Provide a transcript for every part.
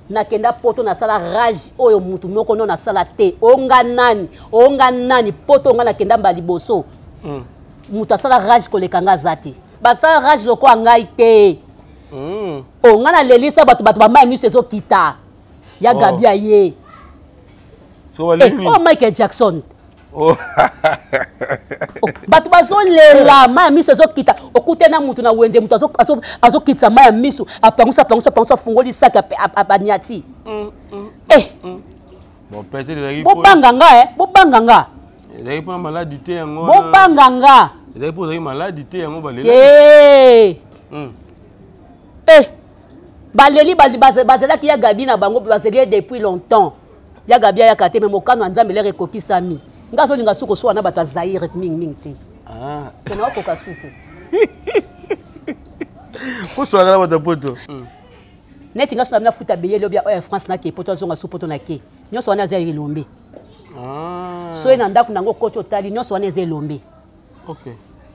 nakenda poto na sala rage oyo mutu moko no na sala te onga nani poto nga nakenda mbali boso mutu asala rage koleka nga zati basala rage loko ngai te nga na lelisa bato bamaya miso ezokita ya Gabi aye Michael Jackson bato bazolela maya miso ezokita okute na mutu na wende mutu azokitisa maya miso apangusa afungoli saki abaniati bobanga nga bobanga nga baleli bazelaki ya Gabi na bango bazeli depuis longtemps ya Gabi ya kate me mokano nzambe lere kokisami ngazo linga suko so na bato Zaire ming te tena ko kasuko ko so na bato poto neti ngaso na futa beye lobia France na ke poto zonga su poto na ke nyoso wana za ilombe so ena ndako nango kocho tali nyoso wana za ilombe OK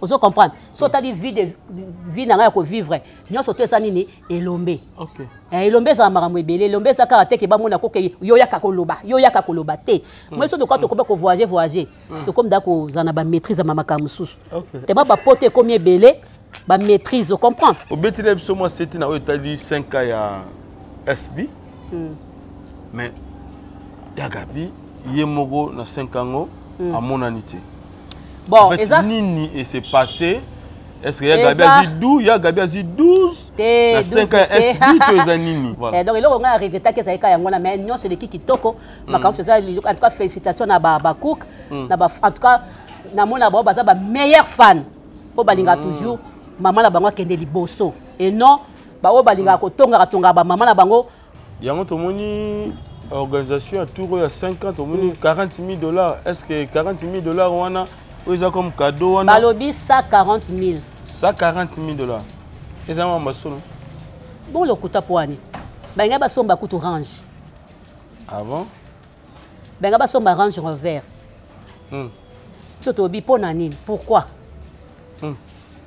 ozo comprendre so tali vie na nga ko vivre nyoso to esa nini elombe OK elombe za makambo ebele elombe za kaka te ke bamona ko ke yo yaka koloba te moi so de quoi to ko voyager to comme dako zana ba maîtrise ma makambo susu te ba pote comme ebele ba maîtrise, comprends au betile biso moi c'était na tali 5 ans ya SB mais ya Gabi yemoko na 5 ans à mon anité. Bon, en fait, nini et c'est passé. Est-ce que Gabi a dit 12, Gabi a dit 12 na 5 ans SB to nini. Voilà. Donc il on a regretté que ça eka yango na mais non c'est l'équipe qui toko. Makam c'est ça en tout cas félicitations na ba cook na ba en tout cas na mona ba baza ba meilleur fan. Po balinga toujours maman na bango kende liboso et non ba o balinga ko tonga ba maman na bango. Yango to moni organisation à tour à 50 au moins $40,000. Est-ce que $40,000 wana ils ont comme cadeau wana balobi 140,000 $140,000 ils ont un solo bon le kuta poani benga ba somba kutu range avant benga ba somba range revers soto bi pona nini pourquoi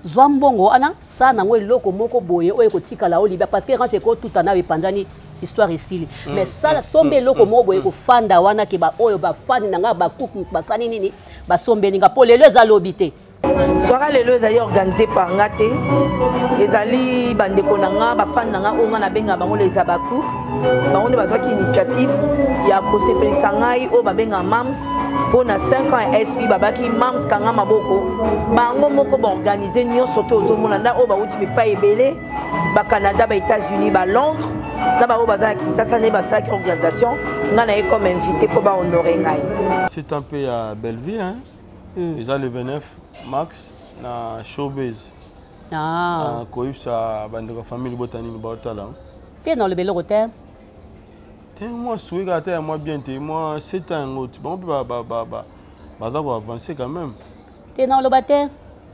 Zwambongo ana ça na ngwe loko moko boye oye ko tikala o libya parce que range ko tout ana epanzani histoire ici mais ça sombe loko moko boye ko fanda wana ke ba oyo ba fani nanga ba kuku ba sani nini ba sombe ninga po lelo za lobité soira lelo ezali organisé par ngate ezali bandeko nanga ba fani nanga onga na benga bango les abakuk bango ne bazwaki initiative ya ko sepelisa ngai o ba benga mams pour na 5 ans SP babaki mams kanga maboko bango moko ba organiser nyonso to ozomona na o ba uti pa ebele ba Canada ba États-Unis ba Londres na ba o bazaki Kinshasa ne ba saki organisation ngana e comme invité pour ba honorer ngai. C'est un peu à Belleville hein. Ils ont le 29 max na showbiz. Ah koipsa bandeko famille botanique ba otala. T'es dans le bel hôtel. Moi, je suis à moi bien, moi, 7 ans, bon, bah, avancer quand même. T'es dans le bâtiment?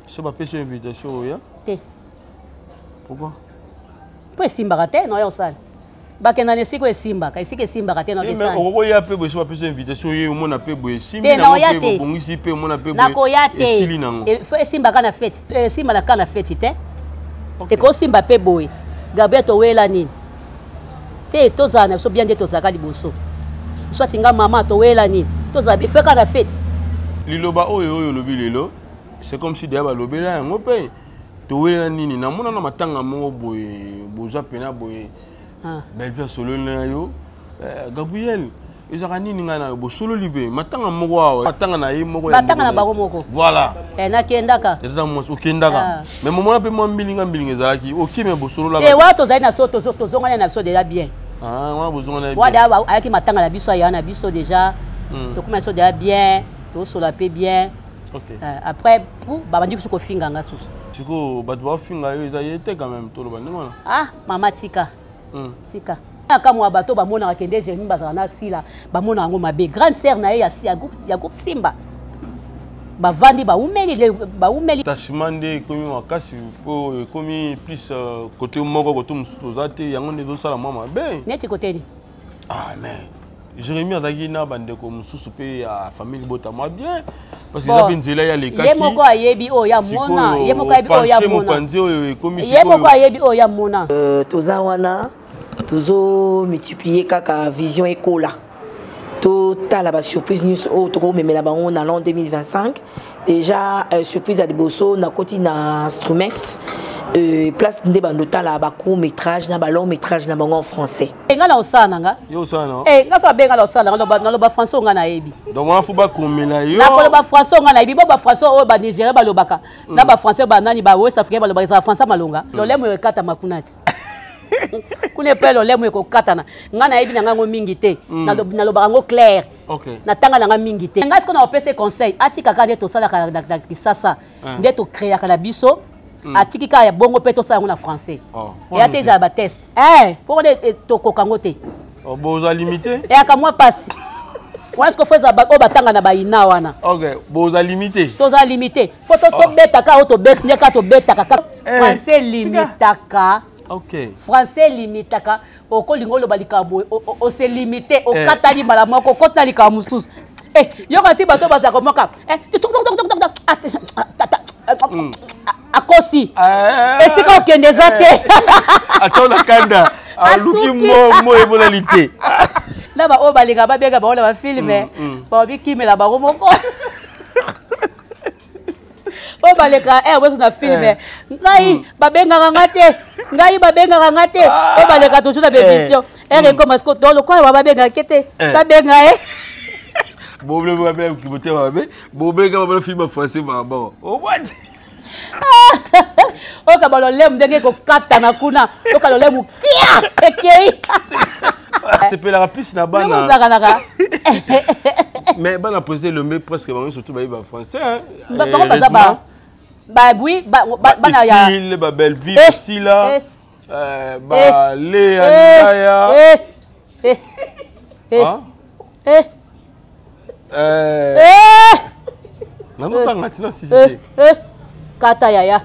Je suis pas pêché une invitation, oui. T'es. Pourquoi? Pour Simba, t'es non, y'a ça. Bah, qu'est-ce que c'est que Simba? Qu'est-ce que Simba, t'es non, mais pourquoi il y a peu, je suis pas pêché une invitation, il y a mon appel, Simba, t'es non, y'a t'es. Bon, ici, peu, mon appel, t'es. Faut Simba quand a fait. Simba la quand a fait, t'es. Et quand Simba peut boy, Gabriel Towela ni. Te tozana so bien de tozaka liboso soit tinga maman towela ni tozabi fait quand la fête liloba oyo lobi lelo c'est comme si dia ba lobela ngo pe towela nini na mona na matanga mo boye boza pena boye Belleville solo na yo Gabriel ezaka nini ngana bo solo libe matanga moko wa matanga na ye moko matanga na bango moko voilà na kendaka eza mo okendaka mais momona pe mo mbilinga ezalaki okime bo solo la e wa tozali na so tozongana na so déjà bien wana bozongana bien wa da ayaki matanga na biso ya na biso déjà to kuma so déjà bien to sola pe bien après pour babandi ko finga nga susu siko bato ba finga yo eza yete quand même to lo bandema mama tika tika kamwa bato bamona akende jeni bazana sila bamona ngo mabe grande sœur na ye ya groupe Simba bavandi baumeli tashimande komi makasi po komi plus côté moko côté musuzate yango ne dosala mama mabe neti côté ni mais Jérémy azaki na bandeko mususu pe ya famille bota moi bien parce que ça nzela ya lekaki yemoko ayebi o ya mona yemoko ayebi o ya mona mopanzi oyo komi yemoko ayebi o ya mona toza wana toujours multiplier kaka vision écola. Total la surprise news au mais la bango dans l'an 2025 déjà surprise à Debosso na côté na Strumex place de bandota la ba court métrage na ba long métrage na bango en français nga na osana nga yo osana nga so benga la osana na lo ba français nga na yebi donc on faut pas komela yo na ko ba français nga na yebi ba français o ba Nigeria ba lobaka na ba français ba nani ba West Africa ba lobaka français malonga lo lemo ekata makunati kune pelo lemo eko katana nga na yebi nga ngo mingi te na lo bango clair OK na tanga nga mingi te nga ce qu'on a opé conseil atika ka neto sala ka kisasa ndeto créer ka la biso atiki ka ya bongo peto sala na français et ate za ba test pour de toko kango te boza limité et aka moi passe est-ce que faut za ba batanga na ba ina wana OK boza limité toza limité photo to beta ka auto bet ne ka to beta ka français limitaka OK français limitaka okolingo lo balika boy o se limité o katali mala moko kota lika mususu yo kasi bato baza komoka akosi esika okendeza te atona kanda aluki mo ebolalité na ba o balinga babega ba ba filme ba bikimela ba moko o baleka wewe na filme ngai babenga ngate ngai babenga ngate o baleka toujours na bémission comme est-ce que dans le coin babenga kete babenga boble babenga kibote babe bobenga ba film français ba bon o what o ka balo lem ndenge ko kata na kuna o ka lo lem kia ekei c'est pe la piste na bana mais bana poser le mot presque surtout ba français bah oui bana ya il ba belle vie ici là ba le andaya nano tanga tina si kata yaya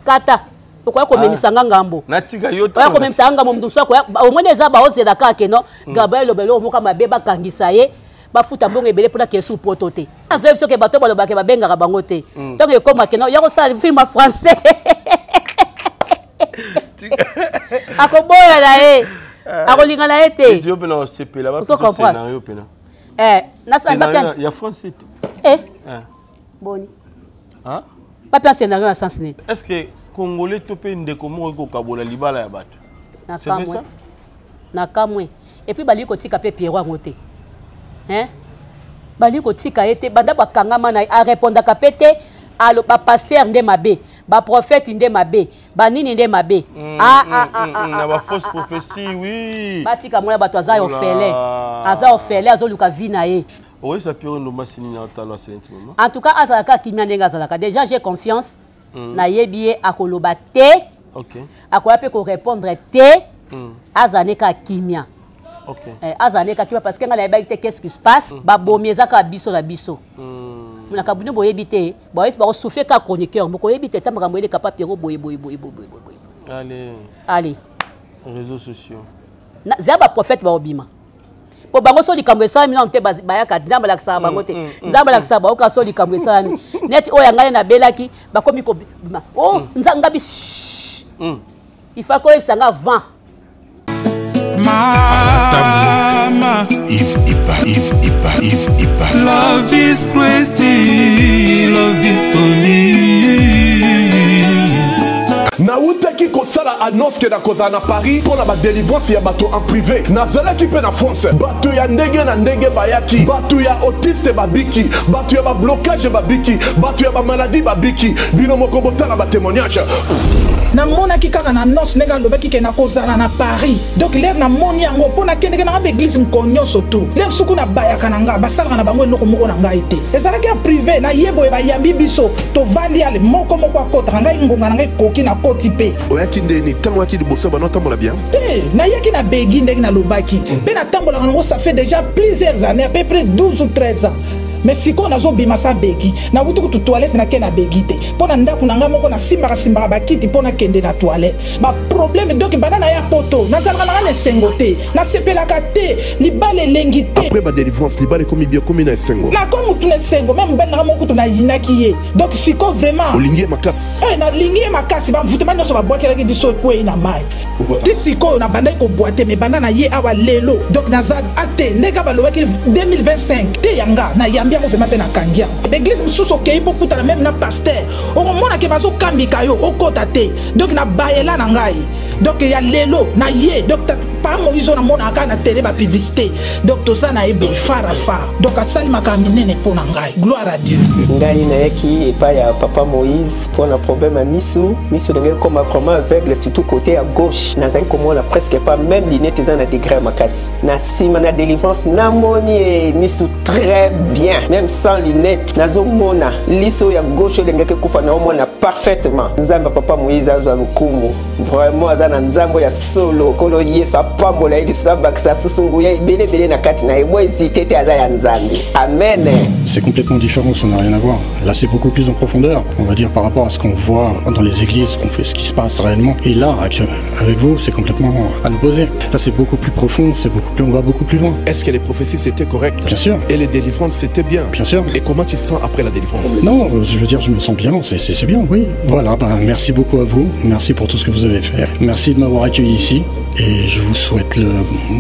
kata pourquoi ko memisanga ngambo natika yo to ko memisanga ngambo mdusa ko omone za ba ozela kake no Gabriel Lobelo moka mabeba kangisa ye bafuta mbongo ebele pona kesu potote azo biso ke bato balobaka babenga bango te donc ekoma ke no ya ko sala film français akoboya na akolinga na ete yo pena o sepela ba scénario pena na sa scénario ya français boni pas bien scénario à sens net est-ce que congolais topé ndeko mo ko kabola libala ya bato c'est ça na kamwe et puis bali ko tika pe Pierrot ngote bali ko tika ete banda bakangama na a répondre ka pété alo ba pasteur nde mabe ba prophète nde mabe ba nini nde mabe na ba fausse prophétie oui batika mona bato aza ofele azoluka vina ye oui ça peut nous masini na talo moment en tout cas azalaka kimia ndenga azalaka déjà j'ai confiance na yebié akoloba te OK akoya pe ko répondre te azaneka kimia OK azaneka kimia parce que ngala yeba qu'est-ce qui se passe ba bomiezaka biso na biso na kabuni boyebi te ba esi ba souffler ka chroniqueur moko yebi te tamaka moyele capable Pierrot boye allez réseaux sociaux na zaba prophète ba obima po bango so likambo esami na nte bayaka nzamba la kisaba bango te nzamba la kisaba oka so likambo esami neti oya ngale na belaki bakomi ko bima nzangabi il faut ko esanga 20 Mama, if love is crazy, love is for me. Nautaki kosala annonce ke na koza na Paris pour la délivrance ya bato en privé. Nazala ki pe na France. Bato ya ndenge na ndenge bayaki. Bato ya autiste babiki. Bato ya ba blocage babiki. Bato ya ba maladie babiki. Bino moko botala ba témoignage. Na mona ki kaka na annonce nega lobaki ke na kozala na Paris. Donc l'air na moni yango pona kende na église mkonyo soto. L'air suku na bayaka na nga basala na bango eloko moko na nga ite. Ezala ki privé na yebo ba yambi biso to vandi ale moko moko akota nga ngonga na nga koki na kotipe. Oyaki ndeni tango waki liboso bana tambola bien. Na yaki na begi ndenge na lobaki. Pe na tambola ngo ça fait déjà plusieurs années, à peu près 12 ou 13 ans. mais siko nazo bimasa begi na wutu kutu toilette na kena begi te pona ndaku nanga moko na simbaka bakiti pona kende na toilette ba problème donc banana ya poto nazalaka na ne sengote na sepelaka te libale lengi te après ba délivrance libale komi bien komi na sengo na komi tu ne sengo même ben na moko tu na yinaki ye donc siko vraiment olingie makasi na lingie makasi ba mvutema nyoso ba boakela ki biso ko ina mai ti siko na bandai ko boite mais banana ye awa lelo donc naza ate ndeka ba lobaki 2025 te yanga na yambia ko vraiment pe na kangia l'église mususu okei bokutana même na pasteur okomona ke bazo kambika yo okota te donc na bayela na ngai donc ya lelo na ye donc pa Moïse na mona aka na télé ba publicité donc to ça na ebo farafa donc asali makamine pour na ngai gloire à Dieu ngai na yaki et pas ya papa Moïse pour un problème à miso dengue comme vraiment aveugle surtout côté à gauche na zai comme on presque pas même lunette dans la degré makasi na sima na délivrance na moni miso très bien même sans lunettes nazo mona liso ya gauche dengue ke kufa na mona parfaitement nzamba papa Moïse azwa lukumu vraiment azana nzambo ya solo kolo yeso pambola ili sabak sa susunguya bele na kati na ebo ezitete aza ya nzambe amen. C'est complètement différent, ça n'a rien à voir. Là c'est beaucoup plus en profondeur, on va dire par rapport à ce qu'on voit dans les églises, qu'on fait ce qui se passe réellement. Et là avec vous c'est complètement à l'opposé. Là c'est beaucoup plus profond, c'est beaucoup plus, on va beaucoup plus loin. Est-ce que les prophéties c'était correct? Bien sûr. Et les délivrances c'était bien? Bien sûr. Et comment tu te sens après la délivrance? Non, je veux dire je me sens bien, c'est bien, oui. Voilà, merci beaucoup à vous, merci pour tout ce que vous avez fait. Merci de m'avoir accueilli ici et je vous souhaite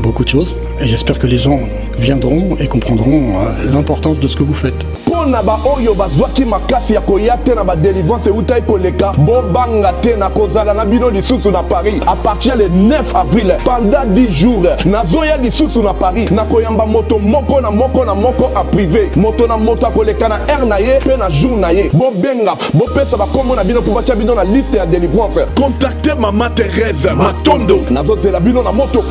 beaucoup de choses et j'espère que les gens viendront et comprendront l'importance de ce que vous faites. Pona ba oyo bazwaki makasi ya koya te na ba délivrance utai koleka bobanga te na kozala na bino lisusu na Paris à partir le 9 avril pendant 10 jours nazoya lisusu na Paris na koyamba moto moko na moko en privé moto na moto akoleka na air na ye pe na jour na ye bobenga bopesa ba komo na bino pour batia bino na liste ya délivrance. Contactez Maman Thérèse Matondo nazozela bino na moto.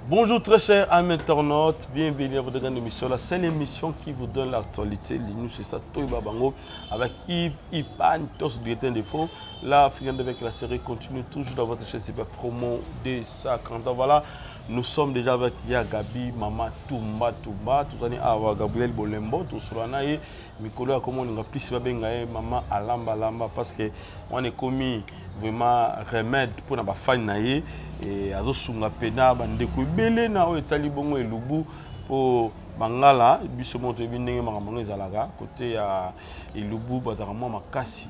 Bonjour très chers amis internautes, bienvenue à votre grande émission, la seule émission qui vous donne l'actualité. Nous c'est ça, Toiba Bango, avec Yves Ipan, tous Bulletin de Faux. Là, avec la série continue toujours dans votre chaîne, c'est la promo de 50 ans. Voilà, nous sommes déjà avec Yaya Gabi, Maman Toumba, tout ça, Gabriel Bolembo, tout ça, Mikolo a comment on a plus Maman Alamba, parce que on est commis vraiment remède pour la famille naïe. Et azo sunga pena bandeko belé na o etali bongo elubu po bangala biso moto bindenge makambo ezalaka côté ya elubu batama makasi.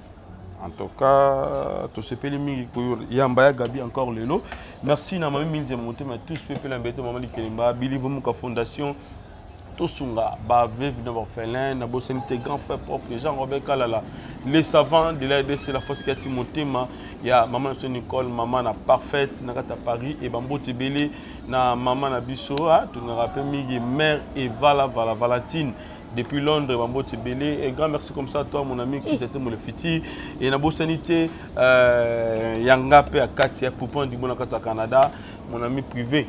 En tout cas to sepeli mingi ko yamba ya Gabi encore lelo. Merci na mami mingi monté mais tous peuple embêté maman Likelimba Believe Muka Fondation Tosunga Bave vina orphelin na bosenité grand frère propre Jean-Robert Kalala les savants de l'ADC la force qui a monté il y a maman Nicole maman na parfaite na kata Paris et bambo tebele na maman na biso tu nous rappelles mingi mère Eva Valentine depuis Londres bambo tebele et grand merci comme ça à toi mon ami qui c'était mon fiti et na bosenité yanga pe akati ya poupon du bon kata Canada mon ami privé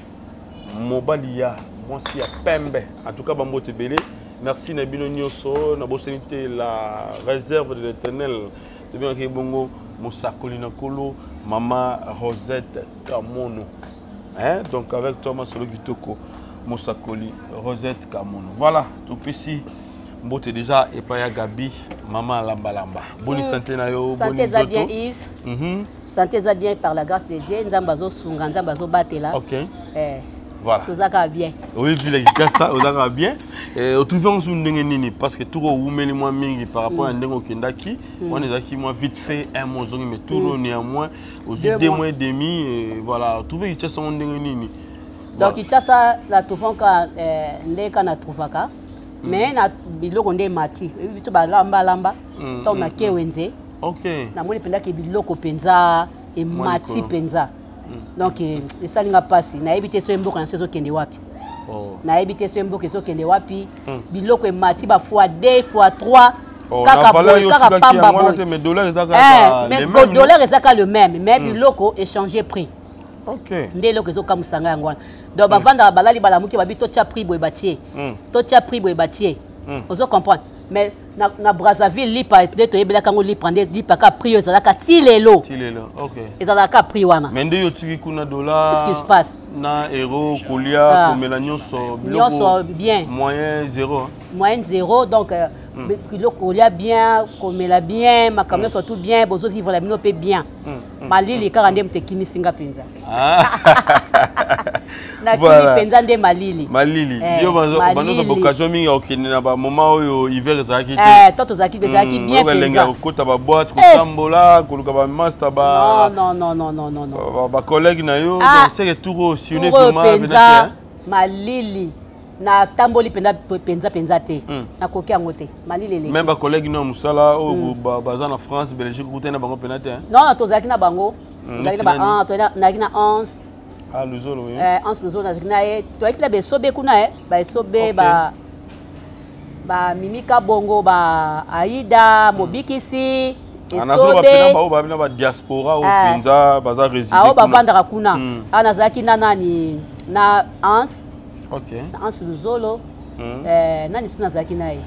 Mobalia moi si à Pembe en tout cas bambo tebele merci na bino nyoso na bosenité la réserve de l'Éternel de bien que bongo Mosakoli Nakolo, Maman Rosette Kamono. Hein? Donc avec Thomas Solo Kitoko, Mosakoli, Rosette Kamono. Voilà, tout ici. Mbote déjà et pas Gabi, Maman Lamba. Bonne santé nayo, santé za bien Yves. Santé za bien par la grâce de Dieu. Nzambazo sunga, nzambazo batela. OK. Voilà. Tout ça va bien. Oui, ça va bien. Au trouver sur nini parce que tout le monde mingi par rapport à ndengo kendaki, on est acquis moi vite fait un mois mais tout néanmoins aux 2 mois et demi voilà, trouver que ça on nini. Donc il ça la trouvons quand ndeka na trouvaka mais na biloko ndé mati. Bitu ba lamba to na kewenze. OK. Na moni penda ke biloko penza et mati penza. Donc ça n'a pas passé. Na évité so mboka na so kende wapi. Na évité so mboka so kende wapi. Biloko e mati ba fois 2 fois 3 kaka boy kaka pamba boy. Mais dollars ezaka le même. Mais dollars ezaka le même mais biloko échanger prix. OK. Ndé loko zo kamusanga ngwana. Donc bavanda balali balamuki babi to tia prix boy batie. To tia prix boy batie. Vous comprenez? Mais na Brazzaville, lipa to yebela kango lipa ka prix ezalaka tilelo. OK. Ezalaka prix wana. Mais nde yotiki kuna dollar. Qu'est-ce qui se passe? Na euro, kolia, komela nyonso. Nyonso bien. Moyen 0. Moyen 0 donc kilo kolia bien, komela bien, makamyo surtout bien, bozo vivre la minope bien. Malili kaka ndem te kimisinga penza. Na kili penza nde malili. Malili. Yo banzo occasion mingi okende na ba moment oyo hiver ezaki te. Toto zaki bezaki bien penza. Lenga kota ba boîte ko tambola, koluka ba master ba. Non. Ba collègue na yo, c'est que tout si on est vraiment malili. Na tamboli penza te. Na koki yango te. Malili le. Même ba collègue na musala o baza na France, Belgique ko tena bango penate. Non, to zaki na bango. Zaki na ba to na 11. Ah, Luzolo, oui. Luzolo na zikina e. To ekila be sobe kuna ba sobe ba Mimika Bongo ba Aida Mobikisi esobe ana ba diaspora au penza baza résident. Ah, ba vandaka kuna. Ana zaki na nani na Ans. OK. Ans Luzolo. Nani suna zaki na e.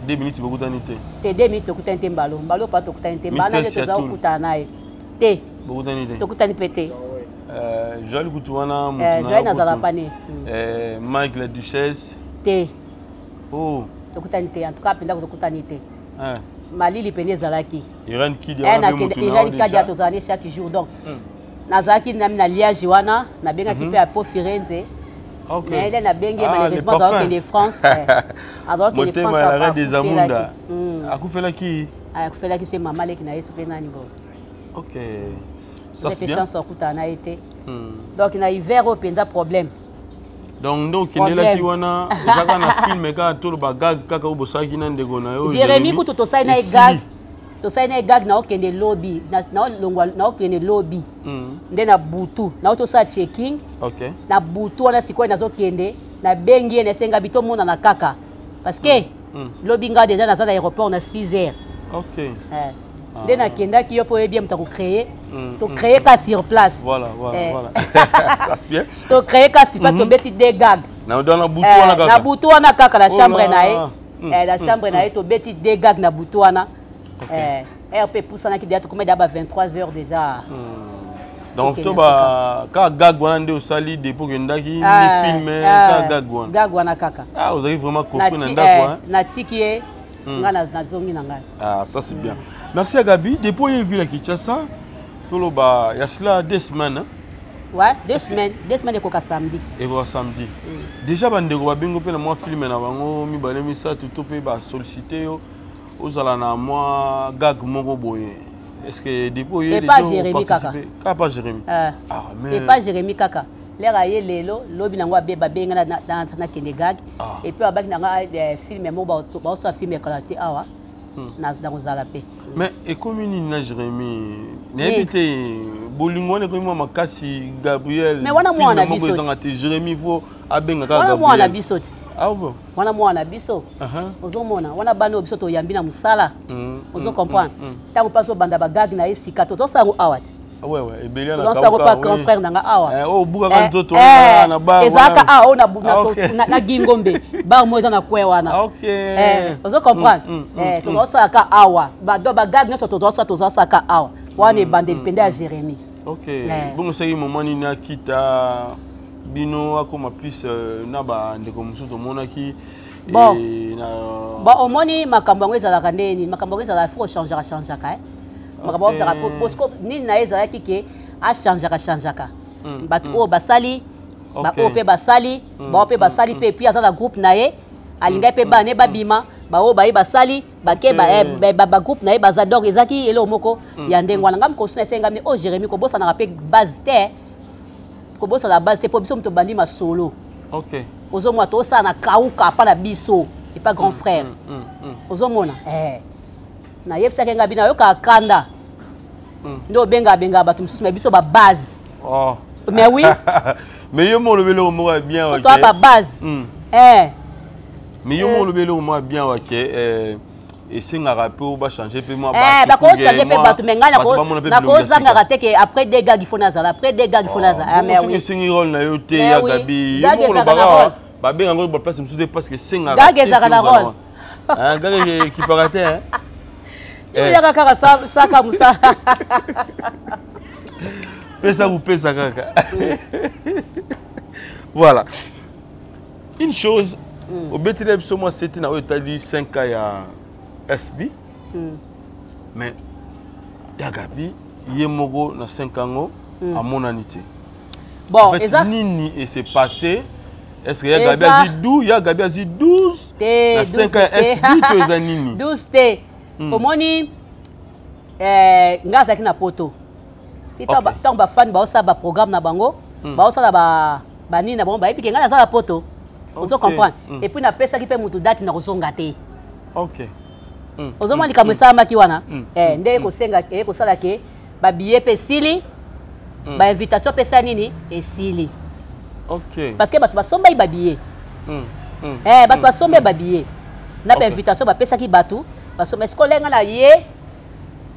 2 minutes beaucoup d'anité. Te 2 minutes okutana te mbalo. Mbalo pa to okutana te. Mbana te za okutana e. Te. Beaucoup d'anité. To okutana pete. Joël Kutuana mutuna. Joël Nazala Pane. Mike la Duchesse. Te. Oh. Tokutani te en tout cas penda tokutani te. Malili pende zalaki. Iran Kidi wana mutuna. Iran Kidi atozani chaque jour donc. Nazalaki na Liège wana na benga ki pe à Pau Firenze. OK. Mais elle na benga malheureusement dans de France. Alors que les France la reine des Amunda. Akufela ki c'est maman leki na yesu pe nani bo. OK. Ça c'est bien. Chance okutana été. Donc na hiver au penda problème. Donc kendela ki wana ezaka na film ka tolo ba gag kaka obosaki na ndeko na yo. Jérémy kuto to sai na gag. To sai na gag na okende lobby na longwa na okende lobby. Nde na butu na to sa checking. OK. Na butu wana sikoy na zokende na bengi na senga bito mona na kaka. Parce que lobby nga déjà na za aéroport na 6h. OK. Nde na kenda ki yo po bien mta ko créer. To créer ka sur place. Voilà. Ça c'est bien. To créer ka sur place to beti des gags. Na dans la butu wana kaka. Na butu wana kaka la chambre na e. La chambre na e to beti des gags na butu wana. RP poussana ki déjà to comme d'aba 23h déjà. Donc to ba ka gag wana nde osali depuis que ndaki ni film ka gag wana. Gag wana kaka. Ah, vous avez vraiment confié na ndako hein. Na tiki e ngana na zongi na ngai. Ah, ça c'est bien. Merci à Gabi. Depuis qu'il vu la Kinshasa, il y a cela 2 semaines. Ouais, 2 semaines. 2 semaines de coca samedi. Et voilà samedi. Déjà, il y a un film qui a sollicité aux alana moi gag mongo boye. Est-ce que depuis il y a pas Jérémy Kaka. Pas Jérémy. Ah mais et pas Jérémy Kaka. L'air aye lelo lobi nangwa beba benga na kende gag et puis abaki nanga film mo ba so film ekalaté awa. Mais et comme il n'a Jérémy, n'habité bolingo ne comme makasi Gabriel. Mais wana mwana biso. Jérémy vo abenga Gabriel. Wana mwana biso. Ah bon. Wana mwana biso. Ozomona wana bano biso to yambi na musala. Ozo comprendre. Tango paso banda ba gag na esika to sango awati. Ouais, et Bélia na ka. Pas grand frère nanga awa. Oh buka kan nzoto na ba. Ezaka na gingombe. Ba moza na kwe wana. OK. Ozo comprendre. To saka awa. Ba do ba gag na to saka awa. Wana bande depende à Jérémy. OK. Bon c'est moment ni na kita bino akoma plus na ba ndeko musuto monaki. Bon omoni makambo ngo ezalaka ndeni makambo ngo ezalaka faut changer ka makambo ezalaka parce que nini na ezalaki ke a changeaka bato o basali ba o pe basali ba o pe basali pe puis azala groupe na ye alinga pe ba ne babima ba o ba ye basali ba ke ba groupe na ye bazador ezaki ele omoko ya ndengwana ngam ko suna senga ni o Jérémy ko bosa na pe base te ko bosa la base te po biso mto bandi ma solo. OK. Ozo mwa to sa na kauka pa na biso et pas grand frère. Ozo mona na yefsa kenga bina yo ka kanda. Ndo benga batu mususu na biso ba base. Oh. Mais oui. Mais yo mo lobelo mo bien OK. Toi ba base. Mais yo mo lobelo mo bien OK. Et c'est un rapport va changer peu moi ba ko changer peu batu menga na ko zanga raté que après des gars il faut nazala après des gars il faut nazala mais oui c'est un rôle na yo te ya Gabi yo mo lo baga Babé en gros place me parce que c'est un gars qui a la rôle. Un gars qui peut rater hein. Il y a quelqu'un ça comme ça. Pesa ou pesa kaka. Voilà. Une chose au Bethlehem sur moi c'était na Italie 5 ans ya SB. Mais ya Gabi yemogo na 5 ans à mon anité. Bon, en fait, nini et c'est passé. Est-ce que Gabi a dit 12, Gabi a dit 12 na 5 ans SB to ezanini. 12 té. Omoni ngazaki na poto. Si tant ba fan ba osa ba programme na bango, ba osa la ba nini na bango ba epi ke ngana za la poto. Ozo comprendre. Et puis na pesa ki pe mutu date na kozonga te. OK. Ozo mali kamesa maki wana. Nde ko senga ko sala ke ba billet pe sili. Ba invitation pesa nini et sili. OK. Parce que batu ba somba ba billet. Batu ba somba ba billet. Na ba invitation ba pesa ki batu, ba somba skolenga na ye.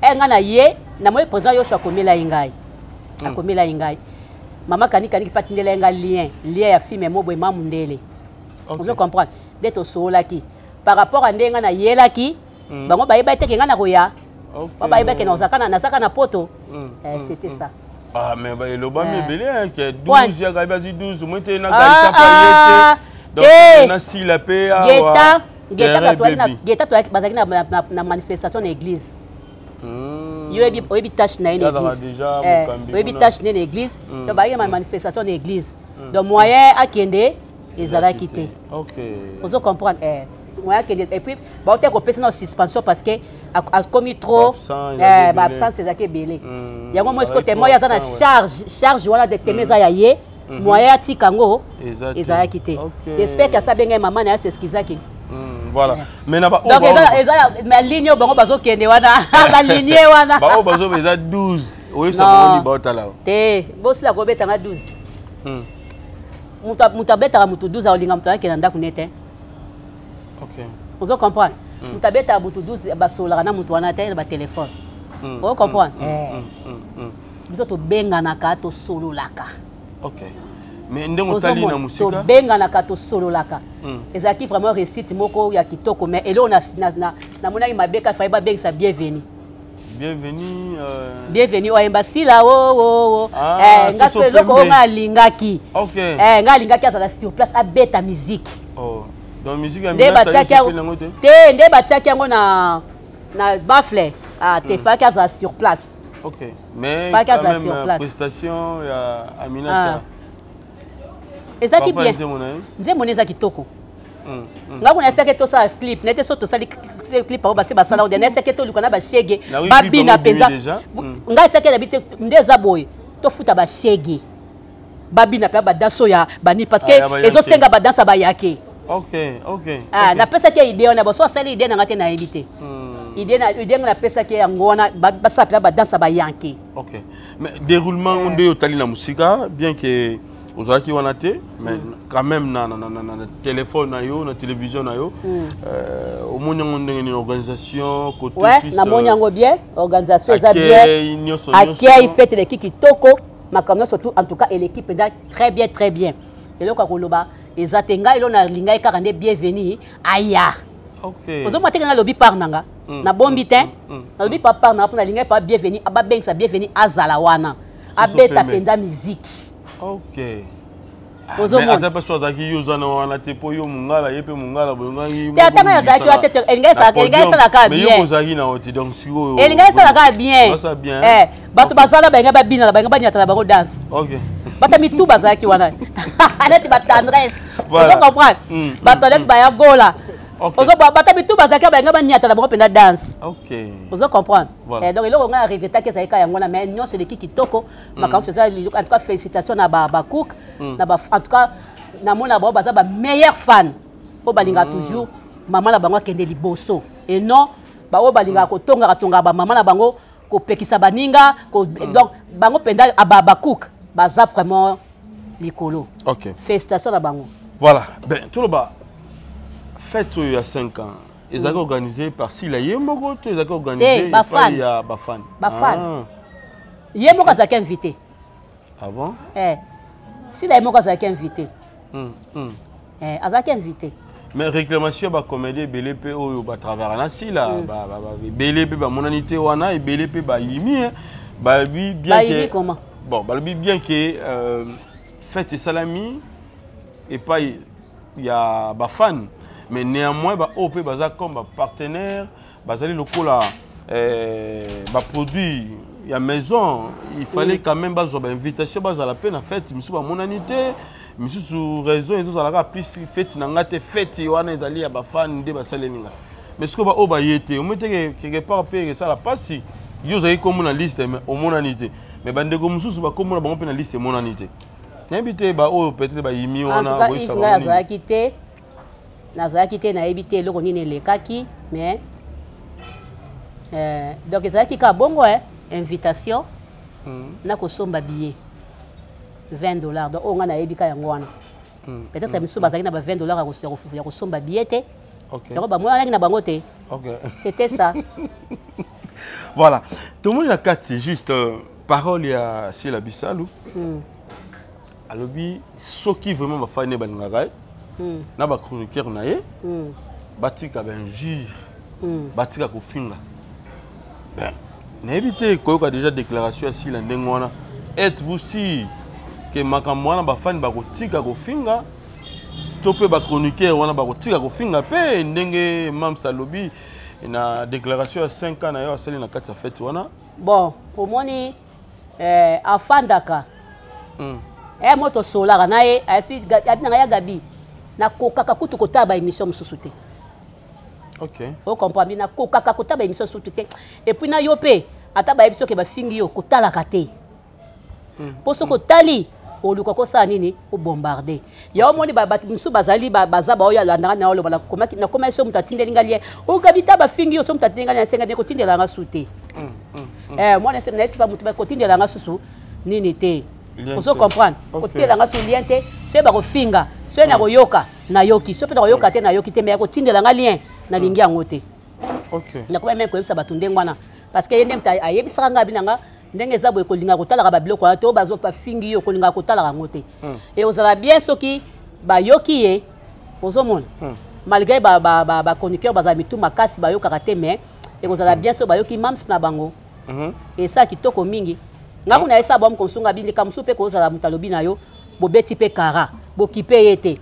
Nga na ye na moi président yo chakomela ingai. Akomela ingai. Mama kanika patindela nga lien ya film mo boy mamundele. Vous comprenez? D'être solaki. Par rapport à ndenga na yelaki, bango ba yeba teke nga na koya. Ba yeba ke na saka na poto. C'était ça. Ah mais ba eloba me belé hein que 12 ya Gabi 12 moi te na Gabi pa yete. Donc na si la paix à Geta to bazaki na manifestation na église. Yo ebi tâche na une église. Yo ebi tâche na une église. Donc ba yema manifestation na église. Donc moyen akende ezalaki te. OK. Vous comprenez moyen akende et puis ba ote ko pesa na suspension parce que a commis trop absence ezaki belé. Yango moi ce côté moi ya na charge wala de temeza ya ye moyen atikango ezalaki te. J'espère que ça benga maman na c'est ce qu'ils voilà. Mais na ba donc ma ligne au bango bazo kende wana ba ligne wana ba o bazo beza 12 oui ça va ni ba otala te boss la ko beta nga 12 muta beta mutu 12 olinga mutu akena ndako nete. OK. Vous comprenez? Muta beta mutu 12 ba sola na mutu wana te ba téléphone. Vous comprenez? Biso to benga na ka to solo laka. OK. Mais ndenge otali na musika to benga na ka to solo laka. Ezaki vraiment récite moko ya kitoko mais elo na mona mabeka fa ba benga sa bienvenue. Bienvenue au embassy là ngape loko nga lingaki. OK. Nga lingaki azala sur place a beta musique. Oh. Donc musique ya mina nde batiaki yango na bafle te faki azala sur place. OK. Mais quand même prestation ya Aminata. Ezaki bien. Nzembo neza kitoko. Nga kuna seke to sa clip nete so to sali clip au basi basala on seke to likona ba shege babina penza. Nga seke habite ndeza boy to futa ba shege. Babina pe ba danso ya bani parce que ezo senga ba dansa ba yake. OK. Na pesa ke idée na bo so sali idée na ngate na éviter. Idée na pesa ke ngona ba sa pe ba dansa ba yanke. OK. Mais déroulement on de otali na musika bien que Ozaki wanate mais quand même na téléphone na yo na télévision na yo au monyango ndenge organisation côté plus na monyango bien organisation za bien accueil fête l'équipe kitoko makamno surtout en tout cas et l'équipe est très bien et là ko loba ezatenga ilo na linga kaka nde bienvenue aya. OK ozo mateka na lobby par nanga na bombi te na lobby par na pour na linga pas bienvenue aba benga sa bienvenue azala wana abeta penza musique. OK. Mais attends pas soit daki yozana wana te po yo mungala yepe mungala bongangi. Te atanga ya zaki wa tete elingay sala ka bien. Mais yo kozaki na oti donc siko. Elingay sala ka bien. Ça bien. Bato bazala ba ngaba bina ba ngaba nyata ba dance. OK. Bata mi tout bazaki wana. Anati batandresse. Vous comprenez? Bato laisse ba ya gola. Ozo bata mi tout bazaki ba ngaba nyata ba penda dance. OK. Vous comprenez? Donc il a regretté que ça ait été mais non c'est l'équipe qui toko en tout cas félicitations à Bakouk en tout cas na mona ba meilleur fan po balinga toujours maman na bango kende liboso et non ba o balinga ko tonga ba maman na bango ko pekisa baninga donc bango penda à Bakouk baza vraiment likolo. OK. Félicitations à bango. Voilà, ben tout le bas fête il y a 5 ans. Ils ont organisé par Sila Yemoko, ils ont organisé par Bafan. Bafan. Yemoko a été invité. Ah bon? Sila Yemoko a été invité. azaki invité. Mais réclamation ba comédie BLP au ba travers na si là ba BLP ba monanité wana et BLP ba yimi ba bien que comment bon ba bien que fête salami et pas il y a ba fan mais néanmoins ba OP baza comme ba partenaire bazali lokola ba produit il y a maison il fallait quand même ba invitation baza la peine en fait monsieur ba monanité monsieur sous raison et tout ça la plus fête na ngate fête wana ezali ya ba fan de ba saleninga mais ce que ba oba yete on mette quelque part pe ça la passe yo zali comme na liste mais au monanité mais bande ko mususu ba comme na bango pe na liste monanité invité ba o peut-être ba yimi wana oui ça va nazaki te na éviter loko nini lekaki mais donc ezalaki ka bongo invitation na kosomba billet $20 donc on a ebika yango wana peut-être miso bazaki na ba $20 ya kosomba billet te donc ba mwana na bango te c'était ça. Voilà tout le monde na kati juste parole ya Sila Bisalou alobi soki vraiment ba fane balingaka na ba chroniqueur na ye batika ben jure batika kofinga ben na éviter koyoka déjà déclaration ya Sila ndenge wana êtes-vous si que makambo wana ba fane ba kotika kofinga to pe ba chroniqueur wana ba kotika kofinga pe ndenge mam salobi na déclaration ya 5 ans na yo asali na kati ya fête wana bon omoni afandaka moto solaka na ye abinanga ya gabi na kokaka kutu kotala ba émission mosusu te. OK o comprendre na kokaka kotala ba émission mosusu te et puis na yo pe ata ba émission ke ba fingi yo kotalaka te poso kotali oluka kosala nini o bombarder ya omoni bato mosusu bazali baza ba oyo landanga na oloba na koma eso mutu atindeli nga lien o gabi ta ba fingi yo so mutu atindeli nga na senga de kotindela nga su te moi na esi pa mutu ba kotindela nga susu nini te. Vous comprenez? Côté la ngasi lien te, c'est ba kofinga, c'est na koyoka na yoki, c'est pas na koyoka te na yoki te mais ko tindela nga lien na lingi yango te. OK. Na ko même ko yebisa batunde ngwana parce que yende mta ayebisa nga binanga ndenge za boye ko linga ko talaka ba biloko to bazo pa fingi yo ko linga ko talaka ngote. Et osala bien soki ba yoki ye ozomona. Malgré ba chroniqueur baza mitu makasi ba yoka te mais et osala bien so ba yoki mams na bango. Et ça kitoko mingi. Nga kuna esa bom konsunga bindi kamsu pe ko za mutalobi na yo bo beti pe kara bo kipe yete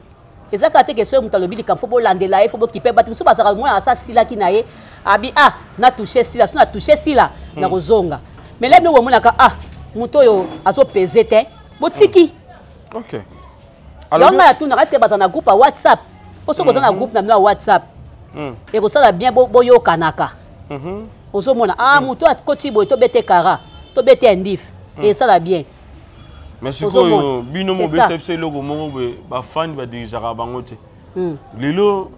ezaka te ke so mutalobi li kamfo bo landela e fo bo kipe bati musu basaka mo asa sila ki na ye abi na toucher sila so na toucher sila na kozonga mais là nous mona ka muto yo azo peser te bo tiki. OK alors na tuna reste baza na groupe WhatsApp poso ko za na groupe na WhatsApp et ko sala bien bo yo kanaka ozo mona muto atkoti bo to bete kara to bete indif et ça va bien. Mais si vous binomo BCFC logo mongo ba fan ba dirigeara bango te. Lelo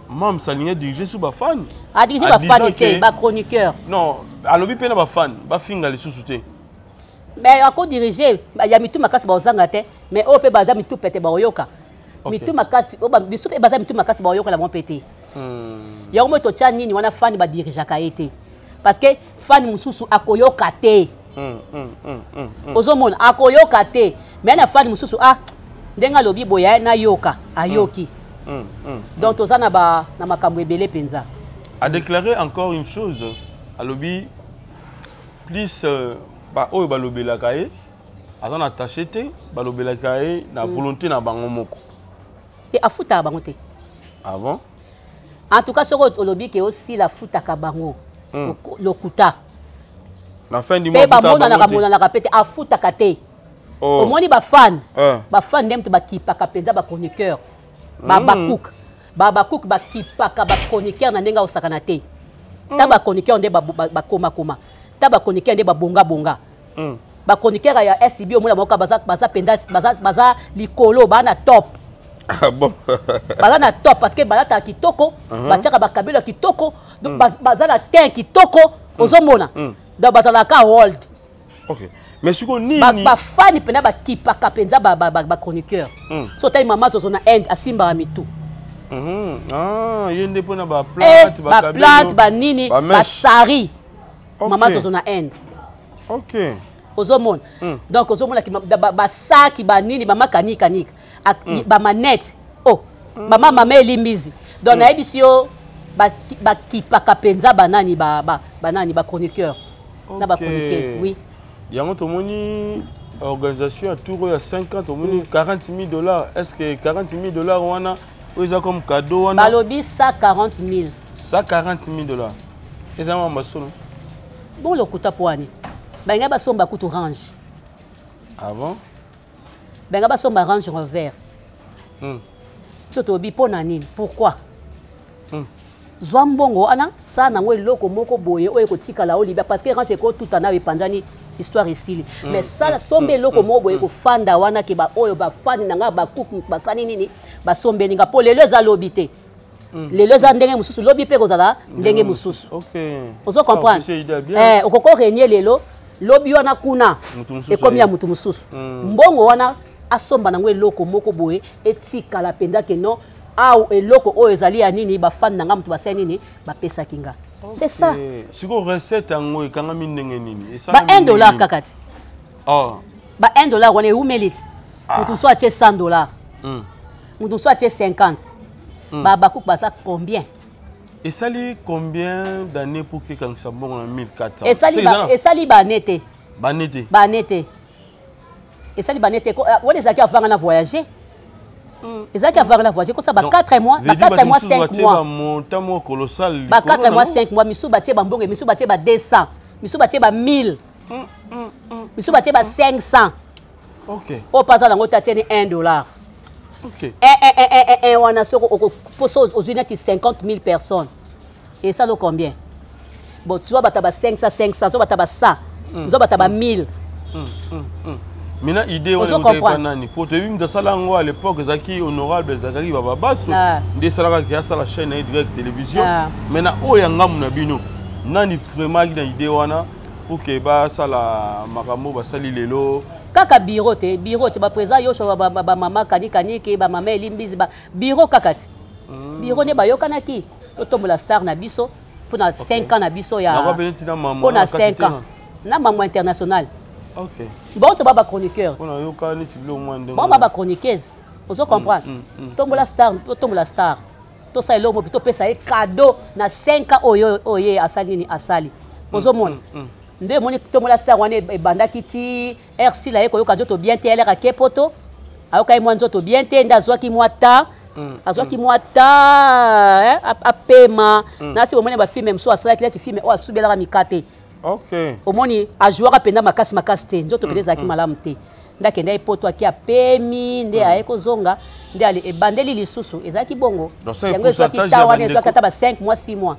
mam salinga diriger sous ba fan. Diriger ba fan te ba chroniqueur. Non, alobi pena ba fan, ba finga les sous te. Mais ako diriger ya mitu makasi ba ozanga te, mais o pe baza mitu pete ba oyoka. Mitu makasi o ba bisu pe baza mitu makasi ba oyoka la mon pete. Ya mo to tcha nini wana fan ba diriger ka ete. Parce que fan mususu akoyoka te. Ozomona akoyoka te mais na fan mususu ndenga lobi boya na yoka ayoki donc tozana na makambo ebele penza a déclaré encore une chose alobi plus ba oyo balobelaka ye azana attaché te balobelaka ye na volonté na bango moko te afuta bango te avant en tout cas soko olobi ke aussi la futa ka bango lokuta la fin du mois na kapete afuta kate au moni ba fan dem to ba kipaka penza ba chroniqueur ba cook ba kipaka ba chroniqueur na ndenga osakana te ta ba chroniqueur nde ba koma ta ba chroniqueur nde ba bonga ba chroniqueur ya SCB au mona moka baza penda baza likolo ba na top bon baza na top parce que baza ta kitoko ba tiaka ba kabelo kitoko donc baza na teint kitoko ozomona da batalaka world. OK. Mais si on ni ba fan pena ba kipaka penza ba chroniqueur. So tay mama zo na end asimba mitu. Yende pona ba plante ba plante ba nini ba sari. Mama zo na end. OK. Ozomona. Donc ozomona ki ba saki ba nini ba makanika ba manette. Maman elimbizi. Donc na ebisio ba kipaka penza banani ba chroniqueur. Na ba chroniqueuse, oui. Yango tomoni organisation à tour à 50 40 000 $. Est-ce que 40 000 $ wana ou comme cadeau wana? Balobi 140 000. 140 000 $. Et ça m'a solo. Bon le kuta poani. Benga ba somba kutu range. Ah bon? Benga ba somba range revers. Sotobi pona nini? Pourquoi? Zwambongo ana ça na ngwe loko moko boye oye kotika la oliba parce que range ko tout ana epanzani histoire ici. Mais ça la sombe loko moko boye ko fanda wana ke ba oyo ba fani nanga ba kuku basani nini ba sombe ninga po lelo za lobité. Lelo za ndenge mususu lobi pe kozala ndenge mususu. OK. Ozo comprendre? Okoko renier lelo lobi wana kuna e comme ya mutu mususu. Mbongo wana asomba nangwe loko moko boye etika la penda ke non au eloko oyo ezali ya nini ba fan nanga mutu basai nini ba pesa kinga. C'est ça. Siko recette ngo ekanga mindenge nini? Ba $1 kakati. Oh. Ba $1 wana eumelit. Mutu so atie $100. Mutu so atie 50. Ba bakou basa combien? Et ça li combien d'années pour que quand ça bon en 1400? Et ça li ba nete. Ba nete. Ba nete. Et ça li ba nete ko on les a qui avant na voyager. Les a qui avant na voyager ko ça ba 4 mois, ba 4 mois 5 mois. Ba montant colossal. Ba 4 mois 5 mois misu batie ba mbongo, misu batie ba 200, misu batie ba 1000. Misu batie ba 500. OK. O pas la ngota tiene $1. OK. On a aux Unis 50 000 personnes. Et ça, le combien? Bon, tu vois, tu as 500, tu as 100, tu as 1000. Maintenant, l'idée, on est pour te dire que à l'époque, Zaki honorable, Zakari Bababasso, des salariés qui ont la chaîne direct télévision. Maintenant, où est Ngamuna Nani vraiment l'idée pour que ça la Makamo, Basali Lelo. Kaka bureau te ba présent yo ba mama kani ke ba mama elimbizi ba bureau kakati bureau ne ba yokanaki to tombola star na biso pour na 5 ans na biso ya pour na 5 ans na maman international. OK bon to ba chroniqueur on a yokani siblo mwande bon ba chroniqueuse ozo comprendre tombola star to sa elo mo to pesa e cadeau na 5 ans oye asali ni asali ozo mona nde moni tomola star wana ebanda kiti RC la eko yoka nzoto bien te elera kepoto ayoka imwa nzoto bien te nda azwaki mwata azwaki mwata apema nasi bomoni ba film mso asalaki lati film o asubelaka mikate. OK omoni ajouaka penda makasi te nzoto pende zaki malamu te ndakenda epoto aki apemi nde ayeko zonga nde ale ebandeli lisusu ezaki bongo yango ezwaki tawana ezwaki ata ba 5 mois 6 mois.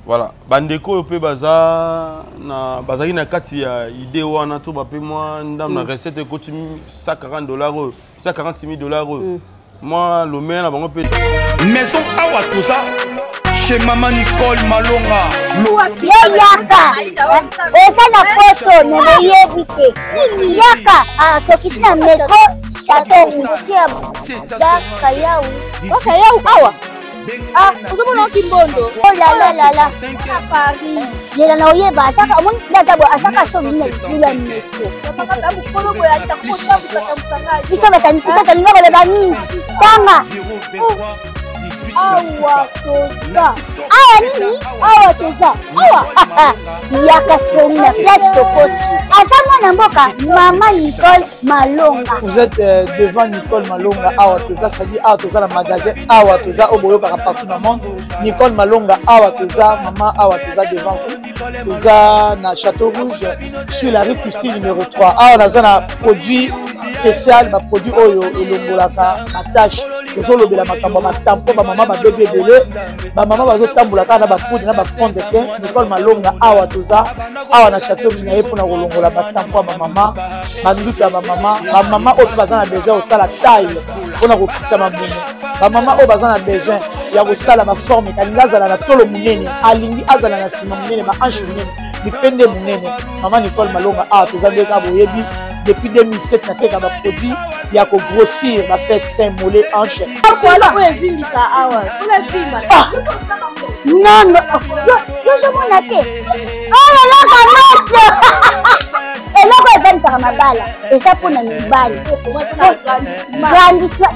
Voilà, bandeko pe baza na bazaki na kati ya idée wana to ba pe moi ndam na recette ko $140 $140 000. Moi le maire na bango pe maison awa toza chez maman Nicole Malonga. Yaka esa na poto ne yebite yaka tokiti na metro chateau ngutia daka yau awa. Ah, vous avez un kimbondo. Oh là là. Paris. J'ai la noyé bas. Chaque mois, là, ça va. À chaque fois, il y a un métro. Il s'en va t'en. Il s'en va t'en. Le bani. Tanga. Awa toza. Awa nini? Awa toza. Awa. Yaka sikomi na place de côte. Azama mboka maman Nicole Malonga. Vous êtes devant Nicole Malonga. Awa toza, c'est-à-dire Awa toza le magasin. Awa toza au boyo partout dans le monde. Nicole Malonga. Awa toza, maman Awa toza devant vous. Toza na Château Rouge sur la rue Custine numéro 3. Awa naza na produit spécial, ma produit oyo elongolaka attache. Tozolobela makambo matampo ba mama ba bébé belé. Ba mama bazo tambolaka na ba poudre na ba fond de teint. Nicole Malonga Awa toza. Awa na Château Rouge na yepo na kolongola matampo ba mama. Banduka ba mama oyo bazana besoin au sala taille. Pona ko kitsa mabumu. Ba mama oyo bazana besoin ya ko sala ma forme kalinga zala na tolo munene. Alingi azala na sima munene ba ange munene. Bipende munene. Mama Nicole Malonga Awa toza ndeka boyebi. Depuis 2007 na teka ba produit ya ko grossir ba fait saint mollet hanche. Voilà où est vindi ça awa. Pour la vima. Non, yo je m'en atte. Oh là là, eloko ezanisaka mabala eza mpona mibali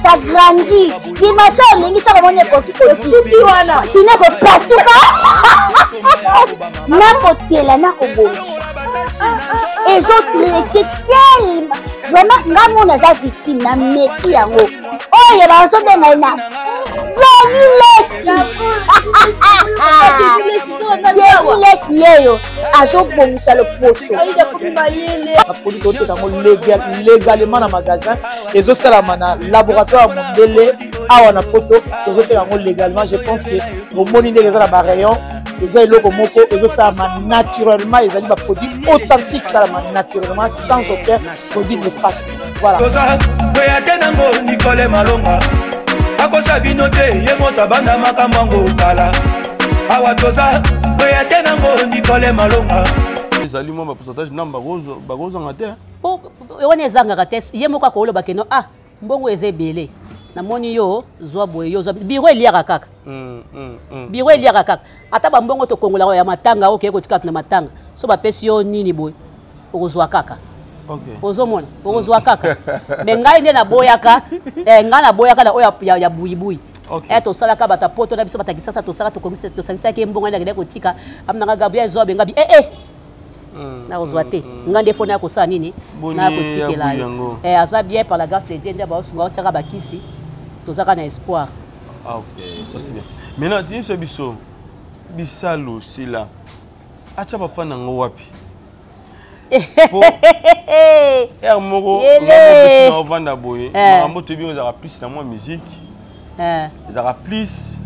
ça grandit dimension olingi soki omoni ekoki kosuki wana sine kopasuka nakotela nakobongisa ezotraite telema vraiment nga mona aza victime na meki yango oyo bazobenga na Lesi yeyo azobongisa loposo produit totekango légalement na magasin ezosalama na laboratoire mondele awa na poto tozotekango légalement. Je pense que omoni ndenge eza na barayon eza eloko moko ezosalama naturellement, ezali baproduit authentique salama naturellement sans aucun produit néfaste. Voilà. akosa bino te ye moto abanda makambo yango kala awa toza boya te nango ndikole malonga ezali mwa bapourcentage na bakozanga te wana ezangaka te ye moko akolobaka no mbongo eza ebele namoni yo zwa boye yo biro eliaka kaka biro eliaka kaka ata bambongo tokongola ya matanga okeye kotika na matanga so bapesi yo nini boye okozwa kaka ozomona okozwa kaka me ngai nde naboyaka ngai naboyaka na oyo ya buibui tosalaka bata poto na biso batakisasa tosala tosangisaki mbongo ndakende kotika amnanga Gabriel Zobe ngabi nakozwa te ngai nde fona ya kosala nini nakotikela yo aza bien par la grâce de Dieu nde baosunga otiaka bakisi tozaka na espoir. Ça c'est bien. Maintenant tu sais biso bisalo sila acha bafana ngo wapi moko na vanda boye mambo to bien za plus na moi musique za plus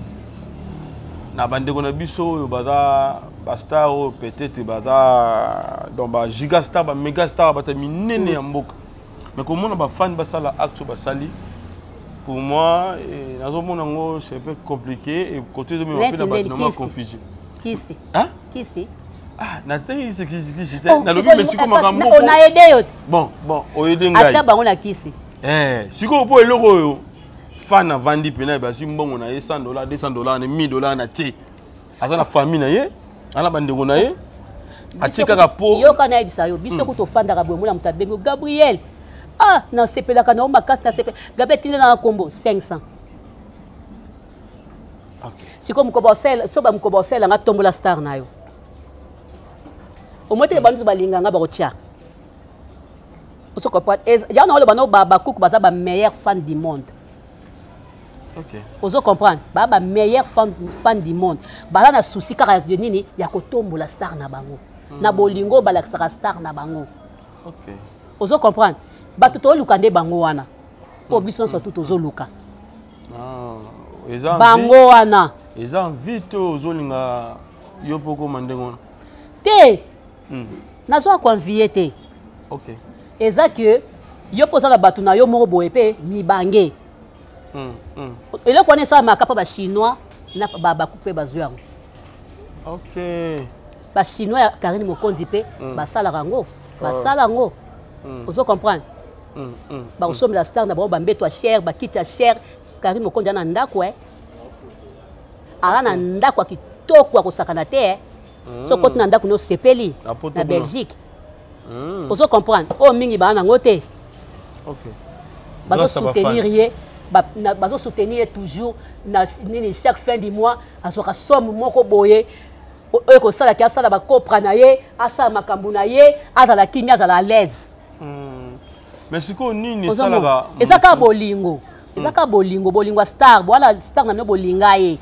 na bande ko na biso oyo baza ba star peut-être baza donc ba giga star ba méga star ba ta minene ya mboka mais comment on ba fan ba sala acte ba sali pour moi nazomona ngo c'est un peu compliqué et côté de me fait la confusion qui c'est nataki kisi te nalobi me siko makambo on a aidé yo bon o aidé ngai acha bango na kisi siko po eloko oyo fana vandi pena ba si mbongo na ye $100 $200 na $1000 na te aza na famille na ye ana bandeko na ye atika ka po yo kana ibisa yo biso ko to fanda ka bomola mutabengo Gabriel na sepela kana o makasi na sepela Gabriel tinde na kombo 500 siko mukobosela so ba mukobosela nga tombola star na yo au moins les bandes balinganga barotia on se comprend il y a on le bano bakouk baza ba meilleur fan du monde. On se comprend ba meilleur fan du monde bala na souci kaka de nini ya kotombola star na bango na bolingo balakisa star na bango. On se comprend ba toto lukande bango wana po biso surtout tozo luka bango wana eza vite ozolinga yo poko mandengo te nazo convier te eza que yo posa na batu na yo moko boye pe mibange eloko wana esala makapa ba chinois na ba coupe bazwa yango ba chinois ya Karine Mokonzi pe basala rango basala ngo ozo comprendre ba osomela la star na ba mbeto cher ba kitcha cher Karine Mokonzi na ndako ala na ndako kitoko ya kosakana te so côté na ndako no sepeli na Belgique ozo comprendre o mingi ba na ngote bazo soutenir ye bazo soutenir toujours na chaque fin du mois azoka somme moko boye o ko sala ki asala ba kopra na ye asala makambu na ye azala kimia azala à l'aise mais siko nini sala ezaka bolingo ezaka bolingo star voilà star na no bolinga ye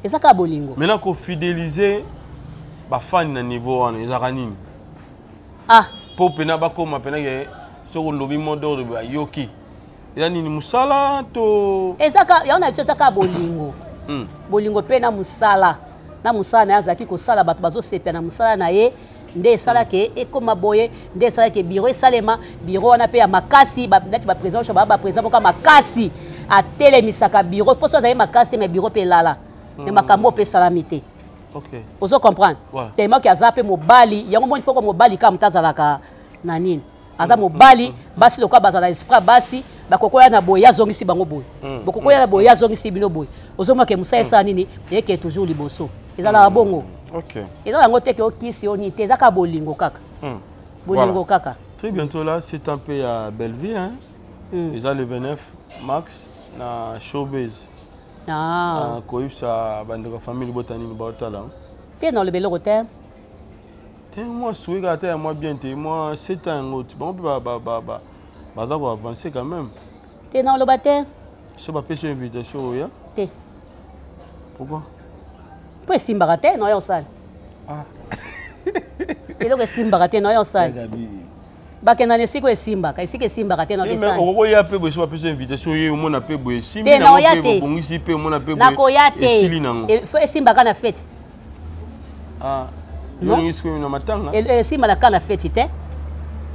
ezaka bolingo maintenant ko fidéliser ba fan na niveau wana ezaka nini po pena bakoma pena ke soko lobi modo ba yoki eza nini musala to ezaka yaona ezaka bolingo bolingo pe na musala na yazaki ko sala bato bazo sepia na musala na ye nde esala ke ekoma boye nde esala ke bureau esalema bureau wana pe ya makasi neti ba président ba président boka makasi atelemisaka bureau poso azali makasi te mais bureau pe lala mais makambo pe salamité. Ozo comprendre tellement que azape mobali yango moni foko mobali ka mutazalaka na nini aza mobali basi loka bazala esprit basi bakokoya na boya zongisi bango boy bokokoya na boya zongisi bino boy ozo moke musa esa nini yeke toujours liboso ezala bongo ezala ngo teke okisi oni te ezaka bolingo kaka Bolingo kaka. Très bientôt là, c'est un peu à Belleville. Hein. Ils ont le 29 max na Showbiz. Ah. Koyib sa bande de famille botanique Baotala. T'es dans le bel hôtel? Moi, je suis gâté, moi bien, moi 7 ans, bon, bah, avancer quand même. T'es dans le bâtiment? Je suis pas pêché invitation, oui. T'es. Pourquoi? Pourquoi Simbaraté, non, yon sale. Ah. Et là, Simbaraté, non, yon sale. Bakena ne siko Simba, ka siko Simbaraté, non, yon sale. Mais on va y appeler, je suis pas pêché invitation, on a payé boy. Simba, on a payé bon ici, on a payé boy. Nakoyate. Il faut Simba kana fête. Ah. Non, il faut une matanga. Et Simba la kana fête, t'es.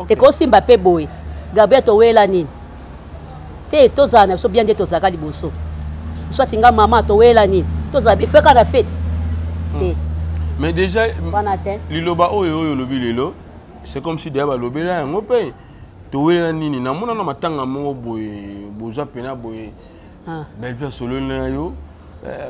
Et quand Simba payé boy, Gabriel Towela ni. T'es tozana, so bien de tozaka liboso. Soit tinga maman Towela ni. Tozabi fait kana fête. Mais déjà, liloba oyo lobi lelo, c'est comme si déjà lobi là on paye. Towela nini na mona na matanga mo boy, boza pena boy. Belle solo na yo.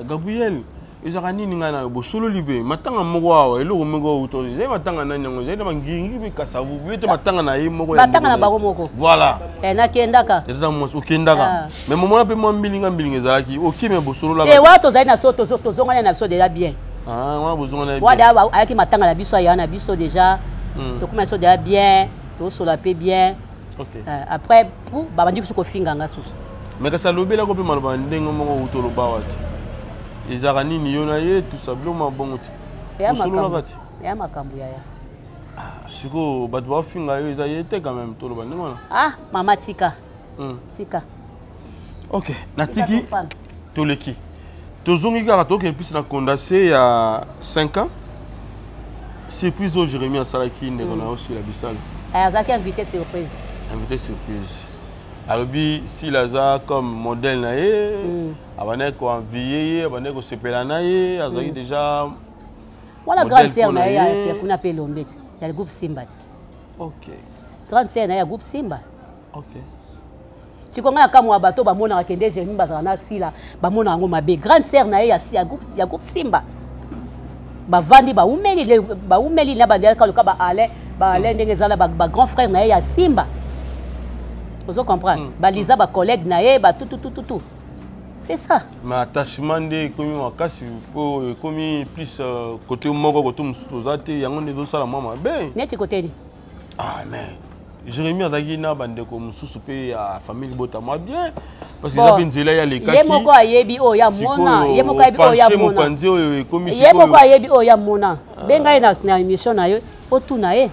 Gabriel ezaka nini ngana bo solo libe matanga moko awa eloko moko utozi ze matanga na nyango ze na ngingi be kasavu bete matanga na ye moko ya matanga na bako moko voilà na kendaka eza mo okendaka mais momona pe mo mbilinga ezalaki okime bo solo la wa tozali na so tozongana na so déjà bien wana bozongana bien wada ayaki matanga na biso ya na biso déjà tokuma so déjà bien to solo pe bien après pour babandi ko finganga susu mais ka salobela ko pe maloba ndengo moko utolo bawati ezaka nini yo na ye tout ça biloko mabongo te osolola kati ya makambo yaya siko bato bafinga yo eza ye te quand même toloba ndenge wana mama tika tika ok natiki toleki tozongi kaka tokende mpisi na condensé ya 5 ans surprise oyo jérémi asalaki ndeko na yo sila bisala azalaki invité surprise alobi s'il aza comme modèle na ye abandaki koenvie ye abandaki kosepela na ye azalaki déjà wana grande sœur na ye ya kuna mpe lombe ti ya groupe simba ti grande sœur na ye ya groupe simba siko ngai akamwa bato bamonaka kende jérémi bazala na sila bamonaka yango mabe grande sœur na ye ya groupe simba bavandi baumeli na bandeka luka baale ndenge ezala bagrand frère na ye ya simba. Vous comprenez? Baliza ba collègue naé ba tout. C'est ça. Mais attachement de comme wakasi comme plus côté moko côté musozate yango ndezo sala mama ben. Neti côté ni. Ah mais Jérémi azaki na bande ko mususu pe ya famille botama bien parce que ça binzela ya lekaki. Ye moko ayebi o ya mona, ye moko ayebi o ya mona. Panzi o comme ye moko ayebi o ya mona. Benga na émission na yo otuna ye.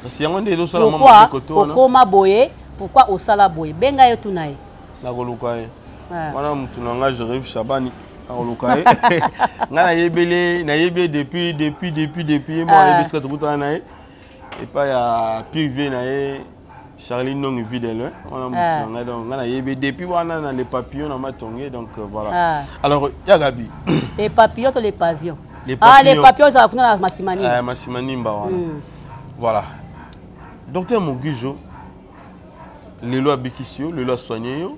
Kasi yango ndezo sala mama côté wana. Okoma boye. Pourquoi au salaboy benga yo tunaye na kolukaye wana mtu na nga Jérémi Chabani na kolukaye nga na yebele depuis moi yebiska tukutana naye et pas ya privé naye Charlie Nong Videl wana mtu na nga donc nga na yebe depuis wana na les papillons na matongé donc voilà alors ya Gabi les papillons les pavillons les papillons ça kuna na Masimani Masimani mba wana voilà docteur Moguijo Lelo abikisio, lelo soigné yo,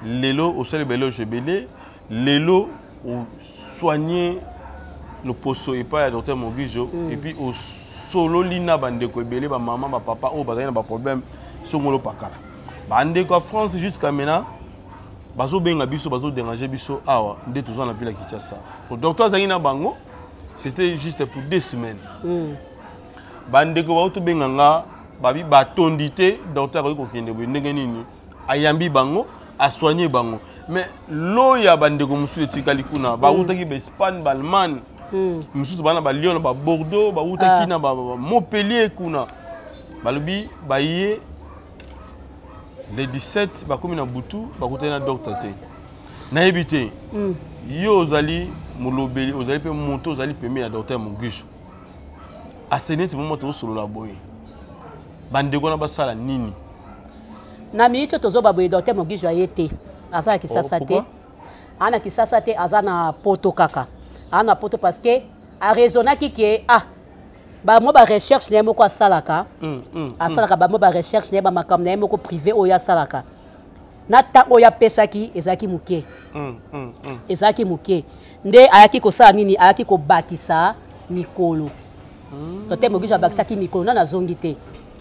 lelo au sel belo jebele, lelo au soigner le poso et pas à docteur Moguijo et puis au solo lina bande ko belé ba maman ba papa o bazana ba problème songolo pakala. Bande ko France jusqu'à maintenant bazo benga biso bazo déranger biso awa nde tous en la ville à Kinshasa. Pour docteur Zangina Bango, c'était juste pour 2 semaines. Bande ko ba to benga nga babi batondité docteur ko kende bo ndenge nini ayambi bango a soigner bango mais lo ya bande ko musu etikali kuna ba utaki ba Espagne ba Allemagne musu bana ba Lyon ba Bordeaux ba utaki na ba Montpellier kuna balobi ba yé le 17 ba komi na butu ba kutana docteur te na ebité yo ozali mulobeli ozali pe moto ozali peme ya docteur Moguijo aseneti moment to solo la boye bandeko na basala nini na minute tozo baboye docteur Moguijo ayete aza kisasa te ana kisasa te aza na poto kaka ana poto parce que a raisonnaki que ba mo ba recherche ne moko asalaka asalaka ba mo ba recherche ne ba makam na moko privé oya salaka na ta oya pesaki ezaki muke ezaki muke nde ayaki ko sala nini ayaki ko bakisa mikolo docteur Mogijo abakisaki mikolo na zongi te.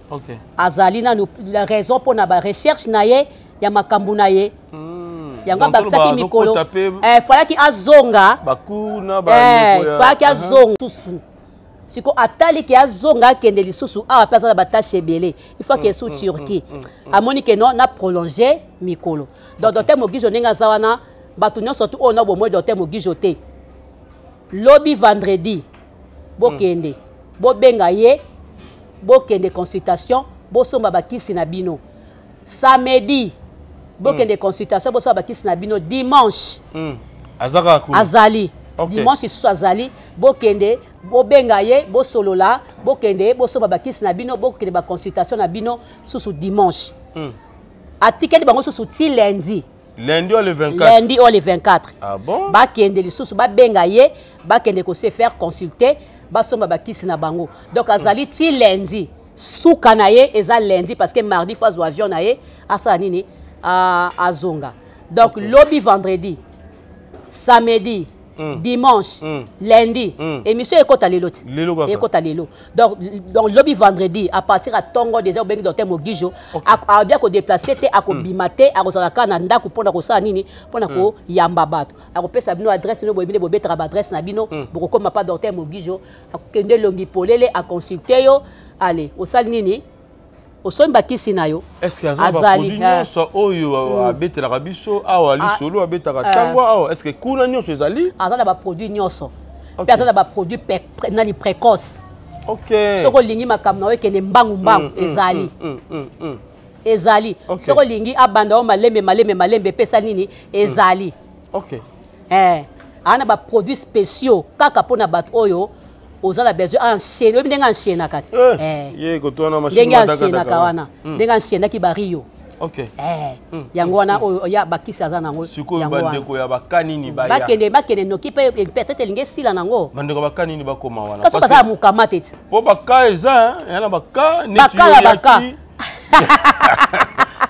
OK. Azali na la raison pour na ba recherche na ye ya makambu na ye. Yango abakisaki mikolo. Fallait ki azonga. Bakuna ba fallait ki azonga. Siko atali ki azonga kende lisusu awa pesa na batache ebele. Il faut que sous Turquie. Amoni ke non na prolonger mikolo. Donc docteur Mogijo nenga zawana batu nyonso tu ona bo mo docteur Mogijo te. Lobby vendredi. Bokende. Bobenga ye. Bokende consultation. Bosomba bakisi na bino. Samedi. Bokende consultation. Bosomba bakisi na bino. Dimanche. Azali. Dimanche sous azali. Bokende. Bobenga ye. Bosolola. Bokende. Bosomba bakisi na bino. Bokende ba consultation na bino. Sous dimanche. Atikeli bango sous ti lundi. Lundi ou le 24? Lundi ou le 24. Ah bon? Bakende lisusu babenga ye, bakende ko se faire consulter, basomba bakisi na bango. Donc azali ti lundi, souka na ye eza lundi parce que mardi fois avion na ye asa nini azonga. Donc lobby vendredi, samedi, dimanche, lundi, émission ekota lelo ti. Ekota lelo. Donc lobby vendredi à partir à Tongo déjà bengi docteur Mogijo a bien ko déplacer te a ko bimate a ko zalaka na ndako pona ko sa nini pona ko yamba bato. A ko pesa bino adresse no boyebile bobetra ba adresse na bino boko koma pa docteur Mogijo a kende longi polele a consulter yo allez au sal nini au son bakisi na yo. Est-ce que azali so oyo abete la rabiso awa li solo abeta ka tangwa awa est-ce que kuna nyonso ezali azala ba produit nyonso pe azala ba produit nani précoce. OK. Soko lingi makamna we kene mbangu ezali. Ezali. Soko lingi abanda o malembe pesa nini ezali. OK. Ana ba produits spéciaux kaka pona bat oyo ozala besoin enchaîner obi ndenga enchaîner kati ye ko tona machine ndenga enchaîner kawana ndenga enchaîner ki bario. OK. Yango wana oyo ya bakisi aza nango yango bande ko ya bakani ni baya bakene noki peut-être linge sila nango bande ko bakani ni bakoma wana parce que ça mukamate ti po baka eza yana baka neti baka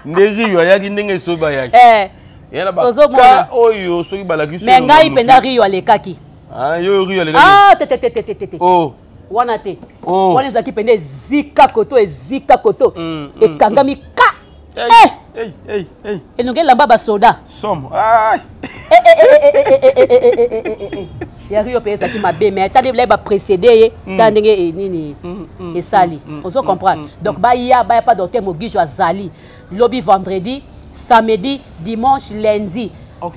ndegi yo yaki ndenge so bayaki yana baka oyo soki balaki so mais ngai penda rio alekaki yo rio alekaki te oh wana te wana zaki pende zika koto ekangami ka et nous lamba ba soda somme ya rio pesa ki mabe mais tande ba précédé tande nini et sali on se comprend donc ba pas docteur Mogijo azali lobby vendredi samedi dimanche lundi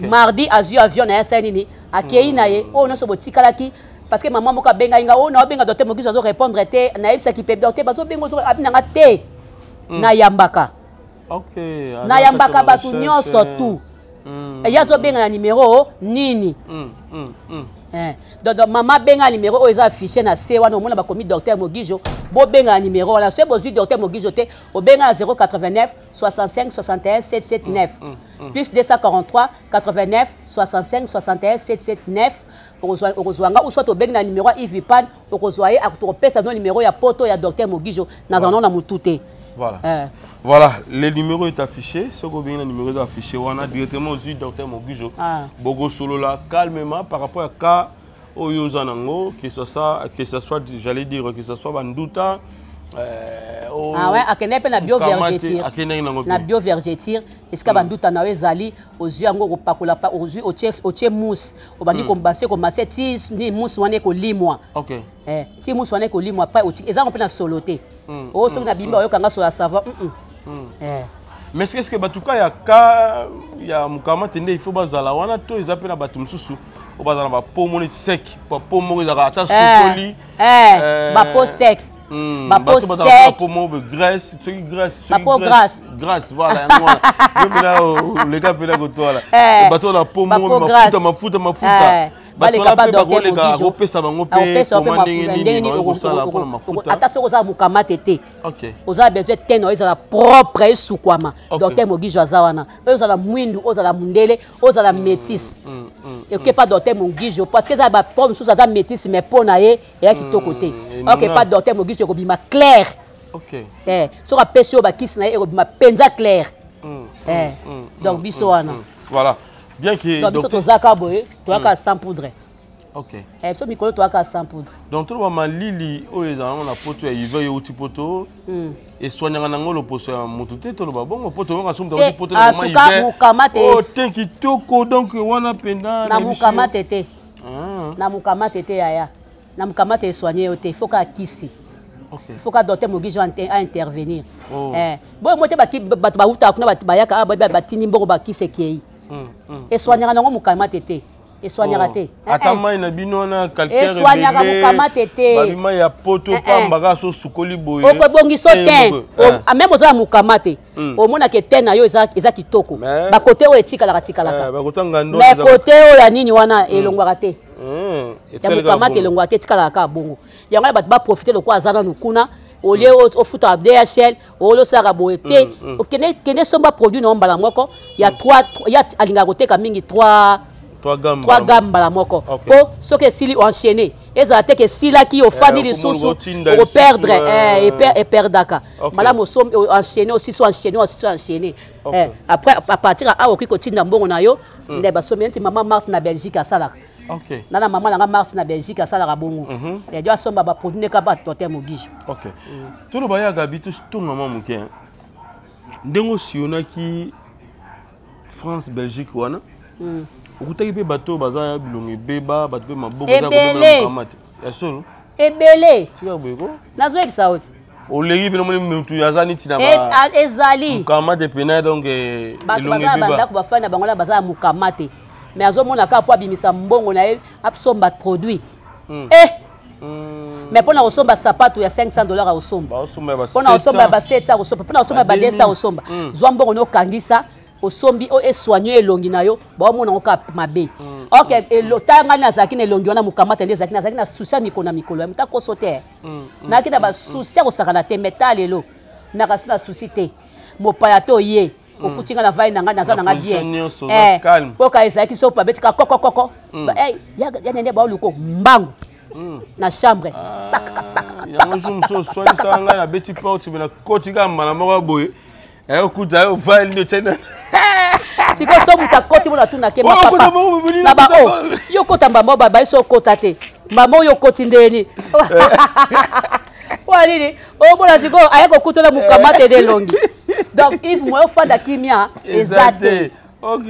mardi azu avion na ya nini akei na ye o no so botikalaki parce que maman moka benga inga o na benga docteur Mogijo azo répondre te na yebisa ki pe docteur bazo benga zo abinanga te na yambaka. OK. Na yambaka batu nyonso tu. Yazo benga na numéro nini. Donc maman benga numéro o eza affiché na C wana omona ba komi docteur Mogijo bo benga numéro la so bozu docteur Mogijo te o benga 089 65 61 779 plus 243 89 65 61 779 Orozwanga ou soit au benga numéro Ivipan orozwaye akutopesa no numéro ya poto ya docteur Mogijo na zanon na mutute. Voilà. Voilà, le numéro est affiché. Ce que le numéro est affiché, on a directement aux yeux docteur Mogijo. Bogo solo là, calmement par rapport à cas Oyozanango, que ce soit, j'allais dire, que ce soit Banduta. Ouais, akene pe na biovergeture. Na biovergeture, est-ce que Banduta na ezali aux yeux ngo kopakola pa aux yeux au tie mousse, au bandi ko mbase ko masé ti ni mousse wane ko limwa. OK. Ti mousse wane ko limwa pa eza ko pe na soloté. O so na bimba oyokanga so la savon. Mais est-ce que batuka ya ka ya mukama tende il faut bazala wana to ezape na batu mususu o bazala ba pomoni sec pa pomoni za ata sukoli ba po sec ba po sec ba pomo graisse ba po grasse voilà yo mena le gars pela ko tola bato la pomo mafuta bato la pe bakolega kopesa bango pe ata soko za mukamate te oza besoin teno ezala propre esukwama docteur Mogijo azawana ozala mwindu ozala mundele ozala métis et pas docteur Mogijo parce que ça ba pomme sous ça métis mais pona ye ya kitoko te OK pas docteur Mogijo ko bima clair OK so ka pesio ba kisna e ko bima penza clair donc biso wana voilà. Bien que donc biso tozaka boye toaka sans poudre OK. So mikolo to aka sans poudre. Donc tout le monde lili o les gens on a poto ya ive yo ti poto. Et soignanga nango lo poso ya motute to lo ba bongo poto nga sombe to poto na mama ive. Oh tenki toko donc wana penda na mukamate te. Na mukamate te yaya. Na mukamate soigner o te faut ka kisi. Il faut que docteur Mogijo a intervenir. Bon moi te bato ba uta kuna bayaka batini mbongo ba kisi kei. Et soignanga nango mukamate te. Et soignera te. Atama ina bino na calcaire. Et soignera mukamate te. Babima ya poto pambaka so sukoli boye. O ko bongiso ten. Même oza mukamate. O mona ke ten na yo eza kitoko. Ba côté o etika la ka. Ba côté ngando. Mais côté o ya nini wana elongwa te. Ya mukamate elongwa te tika la ka bongo. Yango ba profiter le ko azana nukuna. Au lieu au foot à DHL, au lieu ça raboté. O kene somba produit no mbala moko. Il y a 3 il y a alinga côté kamingi 3 gammes la moko. Po ce que s'il enchaîné, ezala te que s'il a qui au fani les sous au perdre et perdaka. Mala mo som enchaîné aussi soit enchaîné. Après à partir à oki continue na mbongo na yo, ne ba somenti maman Marthe na Belgique à sala. OK. Nana maman na Marthe na Belgique à sala bongo. Et doit somba ba produit ka ba docteur Mogijo. OK. Tout le baya gabitu tout maman muke. Ndengo sionaki France Belgique wana. Okutaki pe bato baza bilongi beba bato pe maboko za ko mate ya solo ebele tika boyeko nazo ebisa oti olegi pe no mutu yazani tina ba ezali mukamate pena donc ilongi beba banda ko bafana bangola baza mukamate mais azomona ka po abimisa mbongo na ye absomba produit mais pona osomba sapato ya $500 a osomba pona osomba ba 700 osomba pona osomba ba 200 osomba zwa mbongo no kangisa osombi o eswanyo elongi na yo ba mona oka mabe. OK, elotanga na zaki na elongi wana mukamata nde zaki na susia mikona mikolo mta ko sote. Na kina ba susia ko sakana te metalelo. Na kasuna susite. Mopaya to ye. Okutinga na vai na nga na nga bien. Calme. Poka ezaki so pa betika kokokoko. Ya nende ba luko mbangu. Na chambre. Ya ngojum so swali sanga na beti porte na kotika mala moko boye. Okuta yo vai ni chena. Si ko so muta koti mona tuna ke ma papa na ba o yo kota mbamba ba so kota te mbamba yo koti ndeni walini o bona siko ayako kutola mukamate de longi donc if moi fanda kimia ezate OK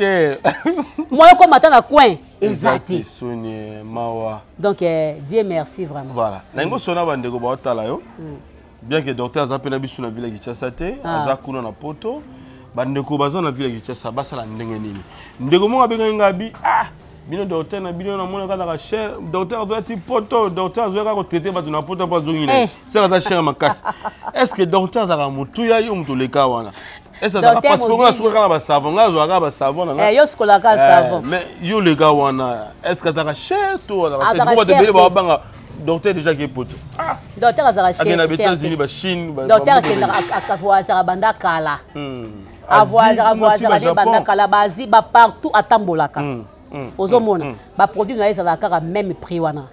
moi ko matana coin ezate sonye mawa donc Dieu merci vraiment voilà na ngo sona bandeko ba otala yo bien que docteur Zapena bisu na ville ki Tchasate azakuna na poto bandeko baza na ville Kinshasa basala ndenge nini ndeko mo abenga ngabi bino docteur na bino na mona kala cher docteur doit ti poto docteur doit ko traiter bato na poto pa zongine c'est la cher makasi est-ce que docteur za mutu ya yo mutu leka wana est-ce que parce que on a ba savon ngazo aga ba savon na yo skola ka savon mais yo leka wana est-ce que za cher to za cher ko de bele ba banga docteur déjà qui est pote. Docteur azara cher. Agena États-Unis ba Chine ba. Docteur qui a voyagé à banda kala. A voyagé à banda kala bazi ba partout à tambolaka. Ozomona ba produit na ezala ka même prix wana.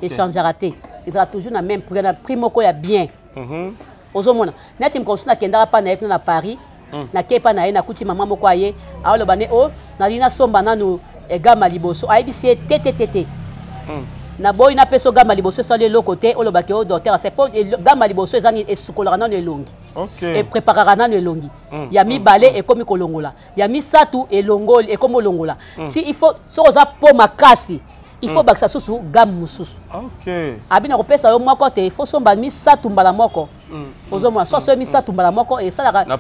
Échangera té. Ils ont toujours na même prix na prix moko ya bien. Ozomona. Neti mkonsuna kendara pa na na Paris. Na kepa na ye na kuti mama moko aye. Aolo bane o na lina somba nanu egama liboso. Aibisi tététété. Na boy na peso gama liboso sur le côté o lo ba ke o docteur c'est pas gama liboso ezani esukolaka na elongi et préparera na elongi ya mi balé et comme kolongola ya mi satu elongoli et comme olongola si il faut so za po makasi il faut baksa susu gamme mususu OK abina ko pesa yo moko te il faut somba mi satu mbala moko ozomo so mi satu mbala moko et ça la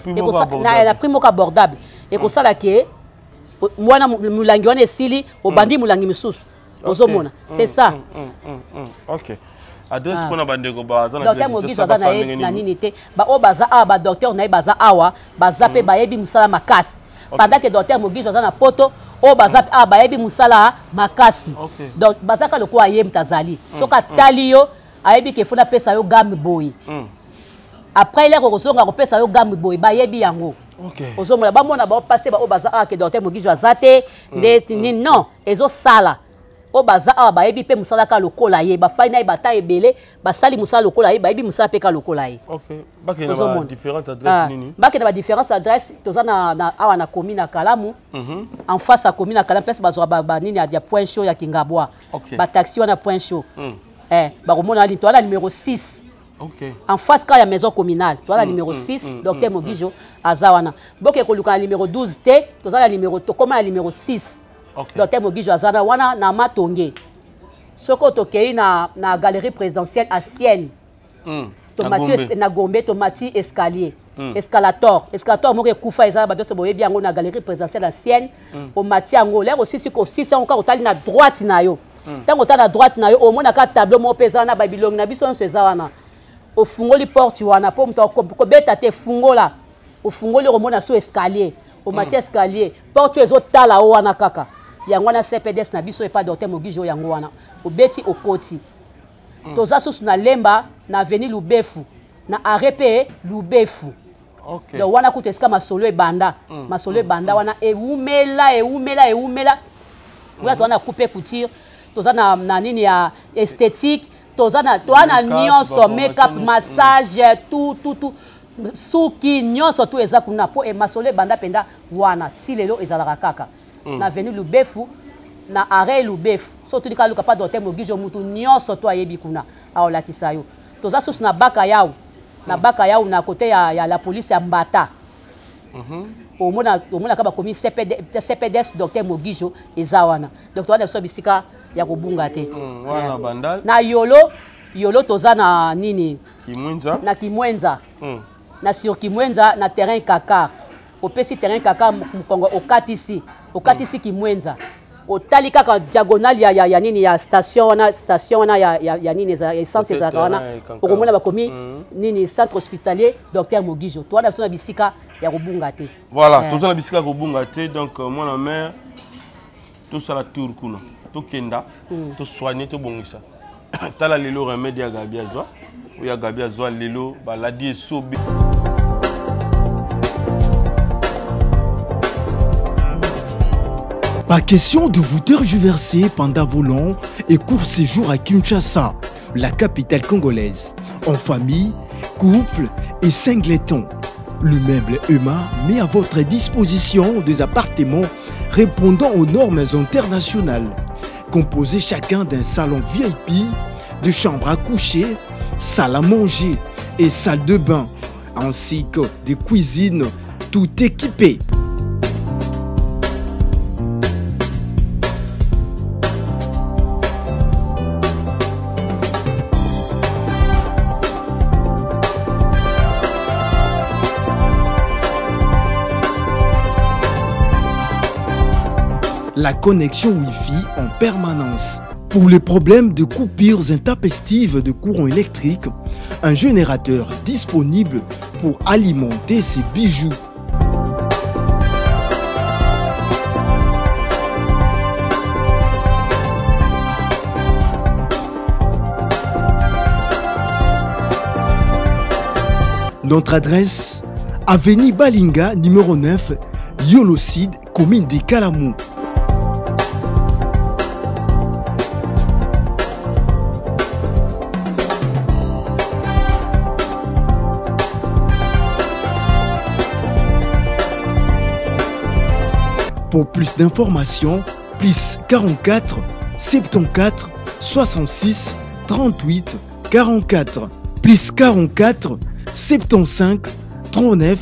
prix moko abordable et ko sala ke mwana mulangi wana esili obandi mulangi misusu. C'est ça. OK. Adresse pour na bandeko baza na docteur Mogijo za na nini te ba o baza ba docteur na baza awa baza pe ba yebi musala makasi pendant que docteur Mogijo za na poto o baza pe ba yebi musala makasi donc baza ka lokwa yem tazali soka taliyo ayebi ke funa pesa yo gamme boy après il ko songa ko pesa yo gamme boy ba yebi yango OK ozomona ba mona ba passer ba o baza ke docteur Mogijo za te non ezo sala o baza awa bayebi pe musala ka lokola ye bafai na bata ebele basali musala lokola ye bayebi musala pe ka lokola ye. OK. Bake na ba différentes adresses nini? Bake na ba différentes adresses toza na awa na commune na Kalamu. En face à commune na Kalamu pesa bazwa ba nini ya point chaud ya Kingabwa. Ba taxi wana point chaud. Ba komona ali to la numéro 6. OK. En face quand il y a maison communale, toi la numéro 6, docteur Mogijo azawana. Boke koluka numéro 12 T, toi la numéro to comment la numéro 6. Docteur Mogijo azana wana na matonge. Soko tokei na galerie présidentielle à Sienne. Tomati na Gombe, tomati escalier. Escalator moko kufa ezala bato se boyebi yango na galerie présidentielle à Sienne. O mati yango là aussi siko 6 encore otali na droite na yo. Tango ta na droite na yo o mona ka tableau mo pesa na babilong na biso nso ezawana. Au fungoli porte wana po mto ko beta te fungola au fungoli romona so escalier au mati escalier porte ezo tala wana kaka yango wana CPDS na biso e pas docteur Mogijo yango wana au beti au koti toza susu na lemba na avenue Lubefu na arepe Lubefu. OK donc wana kuteska masolo e banda wana eumela wana couper couture toza na nini ya esthétique tozana nyonso make-up massage tout suki nyonso tout eza kuna po e masole banda penda wana ti lelo ezalaka kaka na avenue Lubefu na arrêt Lubefu so tulika luka pa docteur Mogijo mutu nyonso to ayebi kuna aolakisa yo toza susu na baka yao na côté ya la police ya Mbata. Omona ka ba komi CPDS docteur Mogijo ezawana donc wana so bisika ya kobunga te wana bandal na yolo toza na nini Kimwenza na sur Kimwenza na terrain Kaka opesi terrain Kaka Mkongo okatisi Kimwenza otali kaka diagonal ya nini ya station wana ya nini za essence za wana okomona ba komi nini centre hospitalier docteur Mogijo to wana so na bisika ya kobunga te voilà toza na bisika ya kobunga te donc mwana mère tout ça la tour kuna to kenda to soigner to bongisa tala lelo remède ya Gabi Azwa ou ya Gabi Azwa lelo baladi esobe. Pas question de vous tergiverser pendant vos longs et courts séjours à Kinshasa, la capitale congolaise. En famille, couple et singleton. Le meuble EMA met à votre disposition des appartements répondant aux normes internationales. Composés chacun d'un salon VIP, de chambres à coucher, salle à manger et salle de bain, ainsi que de cuisines tout équipées. La connexion Wi-Fi en permanence. Pour les problèmes de coupures intempestives de courant électrique, un générateur disponible pour alimenter ces bijoux. Notre adresse, avenue Balinga, numéro 9, Yolocide, commune de Kalamu. Pour plus d'informations, plus 44 74 66 38 44, plus 44 75 39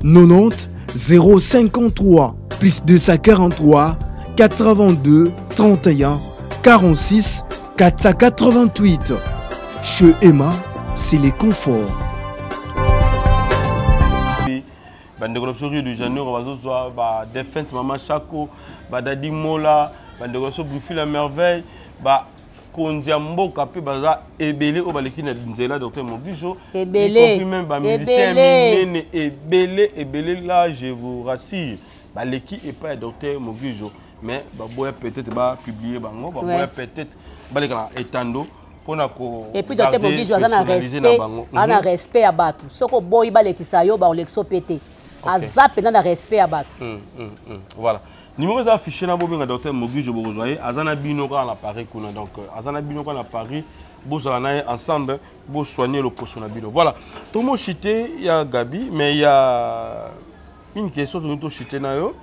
90 053, plus 243 82 31 46 488. Chez Emma, c'est les conforts. Bandeko so Rio de Janeiro bazozwa ba Defense Mama Chako ba Dadi Mola bandeko so Buffy la merveille ba kondia mboka pe baza ebele o baleki na nzela docteur Mogijo ebele même ba musicien nene ebele là je vous rassure baleki et pas docteur Mogijo mais ba boya peut-être ba publier bango ba boya peut-être baleka etando. Et puis docteur Mogijo ana respect à batu soko boy balekisa yo ba olexo pété azap na respect à battre. Voilà. numéro est affiché dans le docteur Mogi, je vous rejoins. Azana Binoka à Paris, donc Azana Binoka à Paris, vous allez ensemble, vous soigner le poisson à Bino. Voilà. Tout le monde chité, il y a Gabi, mais il y a une question de notre chité nayo.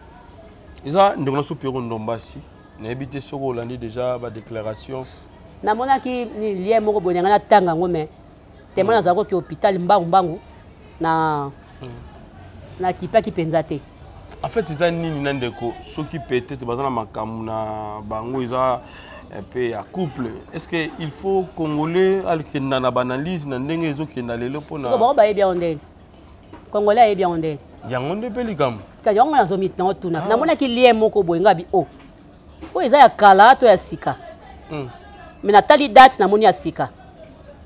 Ils ont une relation pour un Dombassi. N'habitez sur Hollande déjà ma déclaration. Na mona ki ni lié moko bonanga na tanga ngome. Tellement na zako ki hôpital mbangu na na kipa ki penzate. En fait, ils ont ni nandeko, ceux qui peut-être bazana makamu na bango ils ont un peu à couple. Est-ce que il faut congolais al kenda na banalise na ndenge ezo kenda lelo pona. Siko ba ba bien onde. Congolais est bien onde. Yangonde pelikam. Ka yango na zomi na otuna. Na mona ki lié moko boyenga bi o. O eza ya kala to ya sika. Mais natali date na moni ya sika.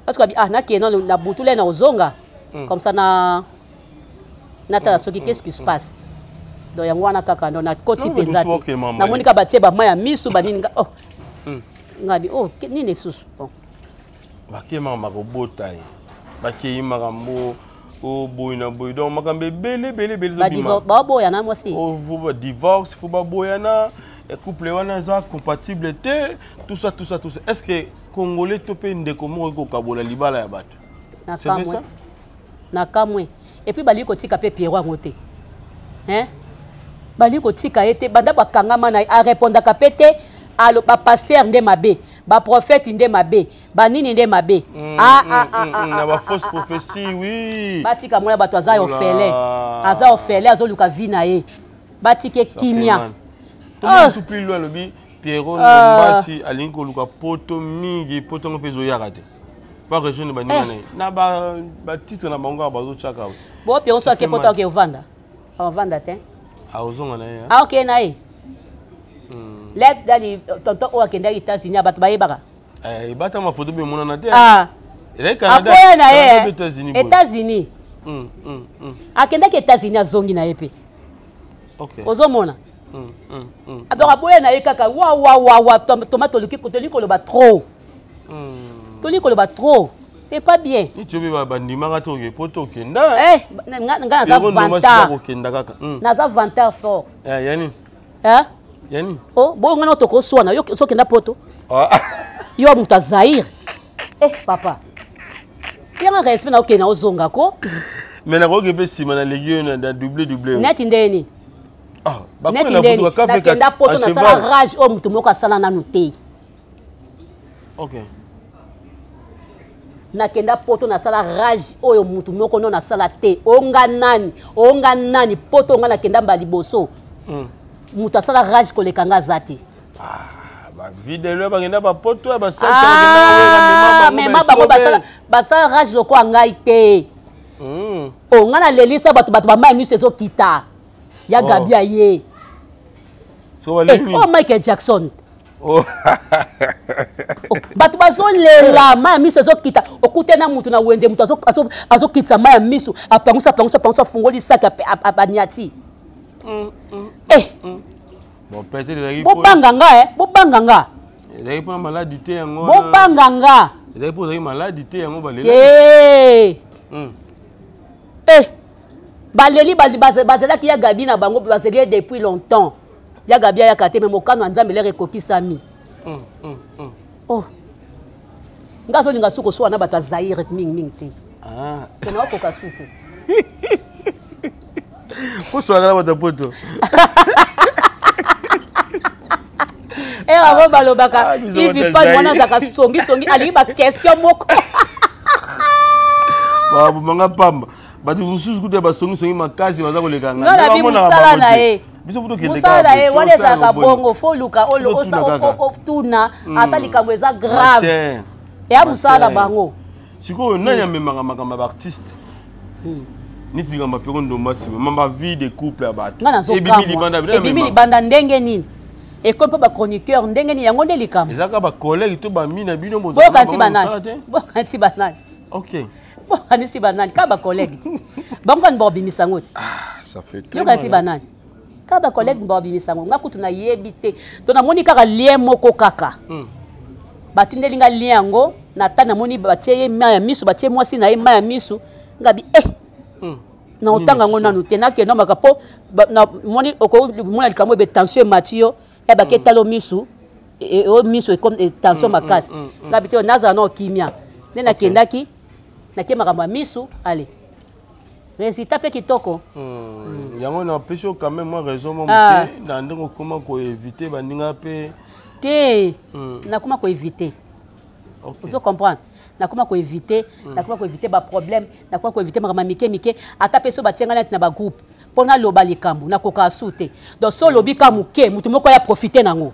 Parce que ah na ki na butule na ozonga. Comme ça na tala soki qu'est-ce qui se passe. Donc yango wana kaka ndo na koti penzati. Na moni ka batie ba maya misu banini nga oh. Ngabi oh nini susu. Bon. Bakema makobota ye. Bakema makambo o boyina boy donc makambe bele ba divorce ba boya na moi si. Oh vous divorce faut ba boya na et couple wana za compatible tout ça. Est-ce que congolais topé ndeko moko ko kabola libala ya bato? C'est ça? Na kamwe. Et puis bali ko tika pe Pierrot ngote. Hein? Bali ko tika ete banda bakangama na a répondre ka pété alo ba pasteur nde mabe, ba prophète nde mabe, ba nini nde mabe. Na ba fausse prophétie oui. Batika mona bato aza ofele. Aza ofele azoluka vina ye. Batike kimia. Tout soupi lo lobi Pierrot Ndombasi alinko luka poto mingi poto ngopezo yakate. Pas région de Banimane. Na ba titre na bango bazo chaka. Bo Pierrot so ke poto ke ovanda. Ovanda te. A ozonga na ya. Ah OK na ye. Let dali tonto o akenda États-Unis bato bayebaka. Bata ma photo be mona na te. Ah. Le Canada. Apoya na ye. États-Unis. Akenda ke États-Unis azongi na ye pe. OK. Ozomona. Alors aboya na ye kaka wa tomato luki koteli ko loba trop. Toli ko loba trop. C'est pas bien. Ni tu veux ba ndimaka to ke poto kenda. Nga za vanta. Na za vanta fort. Yani. Hein? Yani. Oh, bo ngana to ko swana yo so kenda poto. Yo mutazair. Papa. Yanga respect na okena ozonga ko. Mais na ko ke pe sima na legion na double. Net ndeni. Ah, ba ko na budu ka fe ka. Na poto na sala rage o mutu moko sala na nuté. OK. Nakenda poto na sala rage oyo mutu moko no na sala te onga nani poto nga nakenda mbali boso mutu sala rage kolekanga zati ba vidéo ba ngenda ba poto ba sala mema bango basala rage loko ngai te onga na lelisa bato ba mai miso ezo kita ya Gabi aye so wali oh Michael Jackson bato bazolela maya miso ezokita okute na mutu na wende mutu azokitisa maya miso apangusa fungoli saki abaniati bobanga nga bobanga nga bobanga nga baleli bazelaki ya Gabi na bango bazeli depuis longtemps ya Gabi ya kate me mokano nzambe le rekokisami oh ngazo linga suko so na bato Zaire ming te tena wako kasuko ko so ngala bato poto abo balobaka ivi pa mwana zaka songi ali ba question moko ba manga pamba bato mususu kuta ba songi makasi baza koleka ngala bi musala na ye musala ye wana ezalaka bongo fo luka tuna ata likambo eza grave ya musala bango sikoyo nani amemaka makambo ya artiste niti likambo Pierrot Ndombasi mamba vie de couple ya bato ebimi libanda ndenge nini ekolo mpo bachroniqueur ndenge nini yango nde likambo ezalaka bacollègue to bamina bino bokanisi banani ok bokanisi banani ka bacollègue bango kani babimisa yango te yokanisi banani ka bacollègue babimisa yango nga kutu nayebi te to namoni kaka lien moko kaka batindeli nga lien yango na ta namoni batie ye ma ya misu batie mwasi na ye ma ya misu ngabi na otanga ngona noté na ke no makapo na moni mona likambo be tension matio ya ba ke talo misu et au misu comme tension makasi ngabité naza no kimia nena kendaki na ke makamba misu allez résultat pe kitoko yango na peso quand même moi raison mon muté na ndngo comment ko éviter bandinga pe te na comment ko éviter vous comprenez na comment ko éviter na comment ko éviter ba problème na comment ko éviter makamba mike ata peso ba tianga na ba groupe pona loba likambo na koka soute donc so lobi ka muke mutu moko ya profiter nango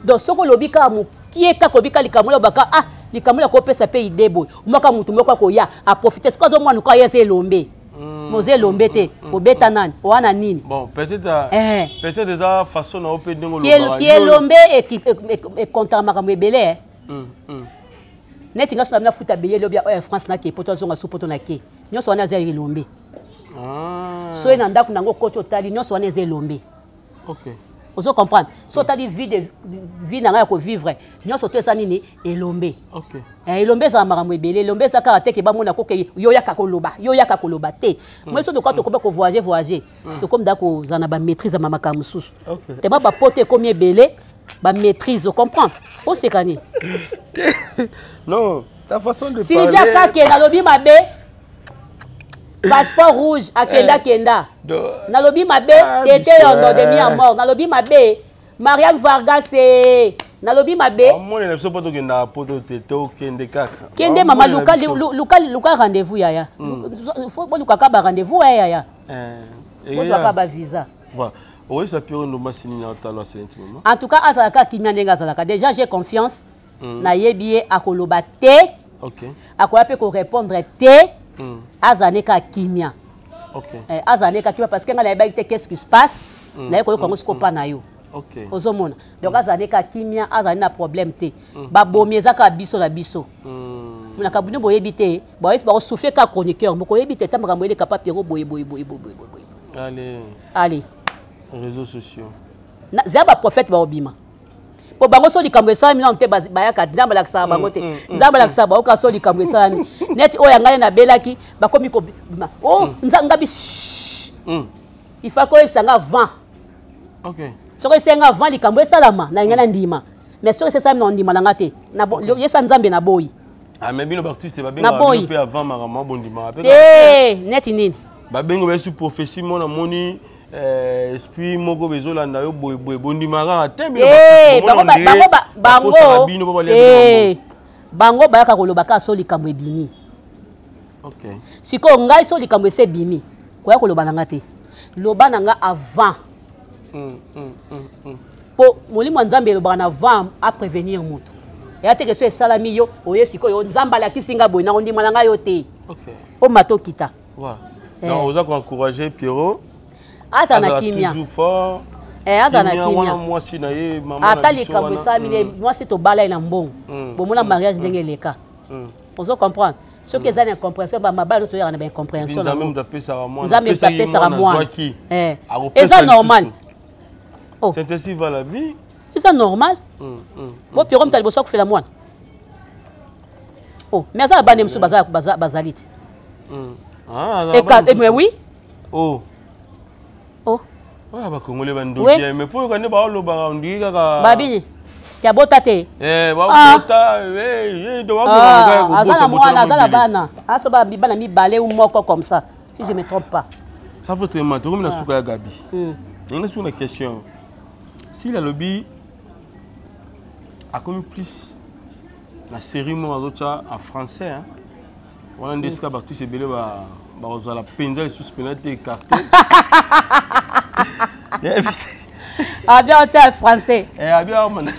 donc soko lobi ka mukie ka ko bika likambo lobaka likambo la ko pesa pe idebo moko mutu moko ko ya a profiter ce ko mwana ko yese lombe moze lombe te ko beta nani wana nini bon peut-être déjà façon na ope ndingo loba qui est lombe et content makambo ebele neti nga sona na futa beye lobia France na ke poto zonga supoto na ke nyoso wana za lombe so ena ndako nango kocho tali nyoso wana za lombe vous comprenez so tali vie na nga ko vivre nyoso to esa nini elombe elombe za makambo ebele elombe za karate ke ba mona ko ke yo yaka koloba te moi so de quoi to ko ba ko voyager to comme ndako za na ba maîtrise ma makambo susu te ba pote comme ebele ba maîtrise, vous comprenez? Faut se gagner. Non, ta façon de parler. Sylvia Kake, na lobi mabe. Passeport rouge, à Kenda. Na lobi mabe, tété yondo demi à mort. Na lobi mabe, Marianne Vargas c'est na lobi mabe. Moi je ne sais pas que na poto tété au Kende Kaka. Kende mama Luka rendez-vous yaya. Faut pas Luka ba rendez-vous yaya. Faut Luka ba visa. Voilà. Oui, ça peut nous masiner en tout cas, Azalaka Kimia Azalaka. Déjà, j'ai confiance. Na yebié à Kolobate. OK. À quoi peut répondre te Azaneka Kimia. OK. Azaneka Kimia parce que na yebite qu'est-ce qui se passe? Na yeko Kongo skopa na yo. OK. Ozomona. Donc Azaneka Kimia azana problème te. Ba bomiezaka biso na biso. Muna kabuni boyebite. Ba est ba souffler ka chroniqueur. Moko yebite ta makambo ele capable Pierrot boye. Allez. Réseaux sociaux. Zaba prophète ba obima. Po bango so likambo esami na nte bayaka nzamba la kisaba bango te. Nzamba la kisaba oka so likambo esami. Neti oya ngale na belaki bakomi ko bima. Oh nzangabi. Il faut ko esanga 20. OK. So ko esanga 20 likambo esalama na ngana ndima. Mais so c'est ça non ndima na ngate. Na yesa nzambe na boyi. Ah mais bino baptiste ba benga pe avant marama bondima. Neti nini? Ba bengo ba su prophétie mona moni esprit moko bezolanda yo boy bondimaka tembe bango bayaka kolobaka so likambo ebimi. OK. Siko ngai so likambo ese bimi koya koloba nanga te loba nanga avant po molimo nzambe loba na avant à prévenir mutu ya te que so esalami yo oye siko yo nzamba la kisinga boy na ndima nanga yo te. OK. O mato kita voilà. Donc on va encourager Pierrot. Azana Kimia. Toujours fort. Azana Kimia. Moi si na ye maman. Atali kambo samile moi c'est to bala na mbongo. Bomona mariage ndenge leka. On se comprendre. Ce que zana incompréhension ba mabalo so ya na ba incompréhension. Nzambe mtape sara moi. Nzambe mtape sara moi. Et ça normal. Oh. C'est ainsi va la vie. C'est ça normal. Bo Pierrot mtali boso ko fait la moine. Oh, mais ça ba nemso bazalite. Et mais oui. Oh. Oh. Ah ba Congolais bandoki mais faut que ne ba loba ndi kaka. Babi. Kia bota te. Ba bota do wa ko azala mwana azala bana. Aso ba bana mi balé ou moko comme ça. Si je me trompe pas. Ça faut te mettre comme na souka ya Gabi. Il y a une question. Si la lobby a commis plus la série moi en français hein. On a des cas partout c'est belé ba la pendule sous pénalité écarté. Ah bien tu es français. Ah bien man.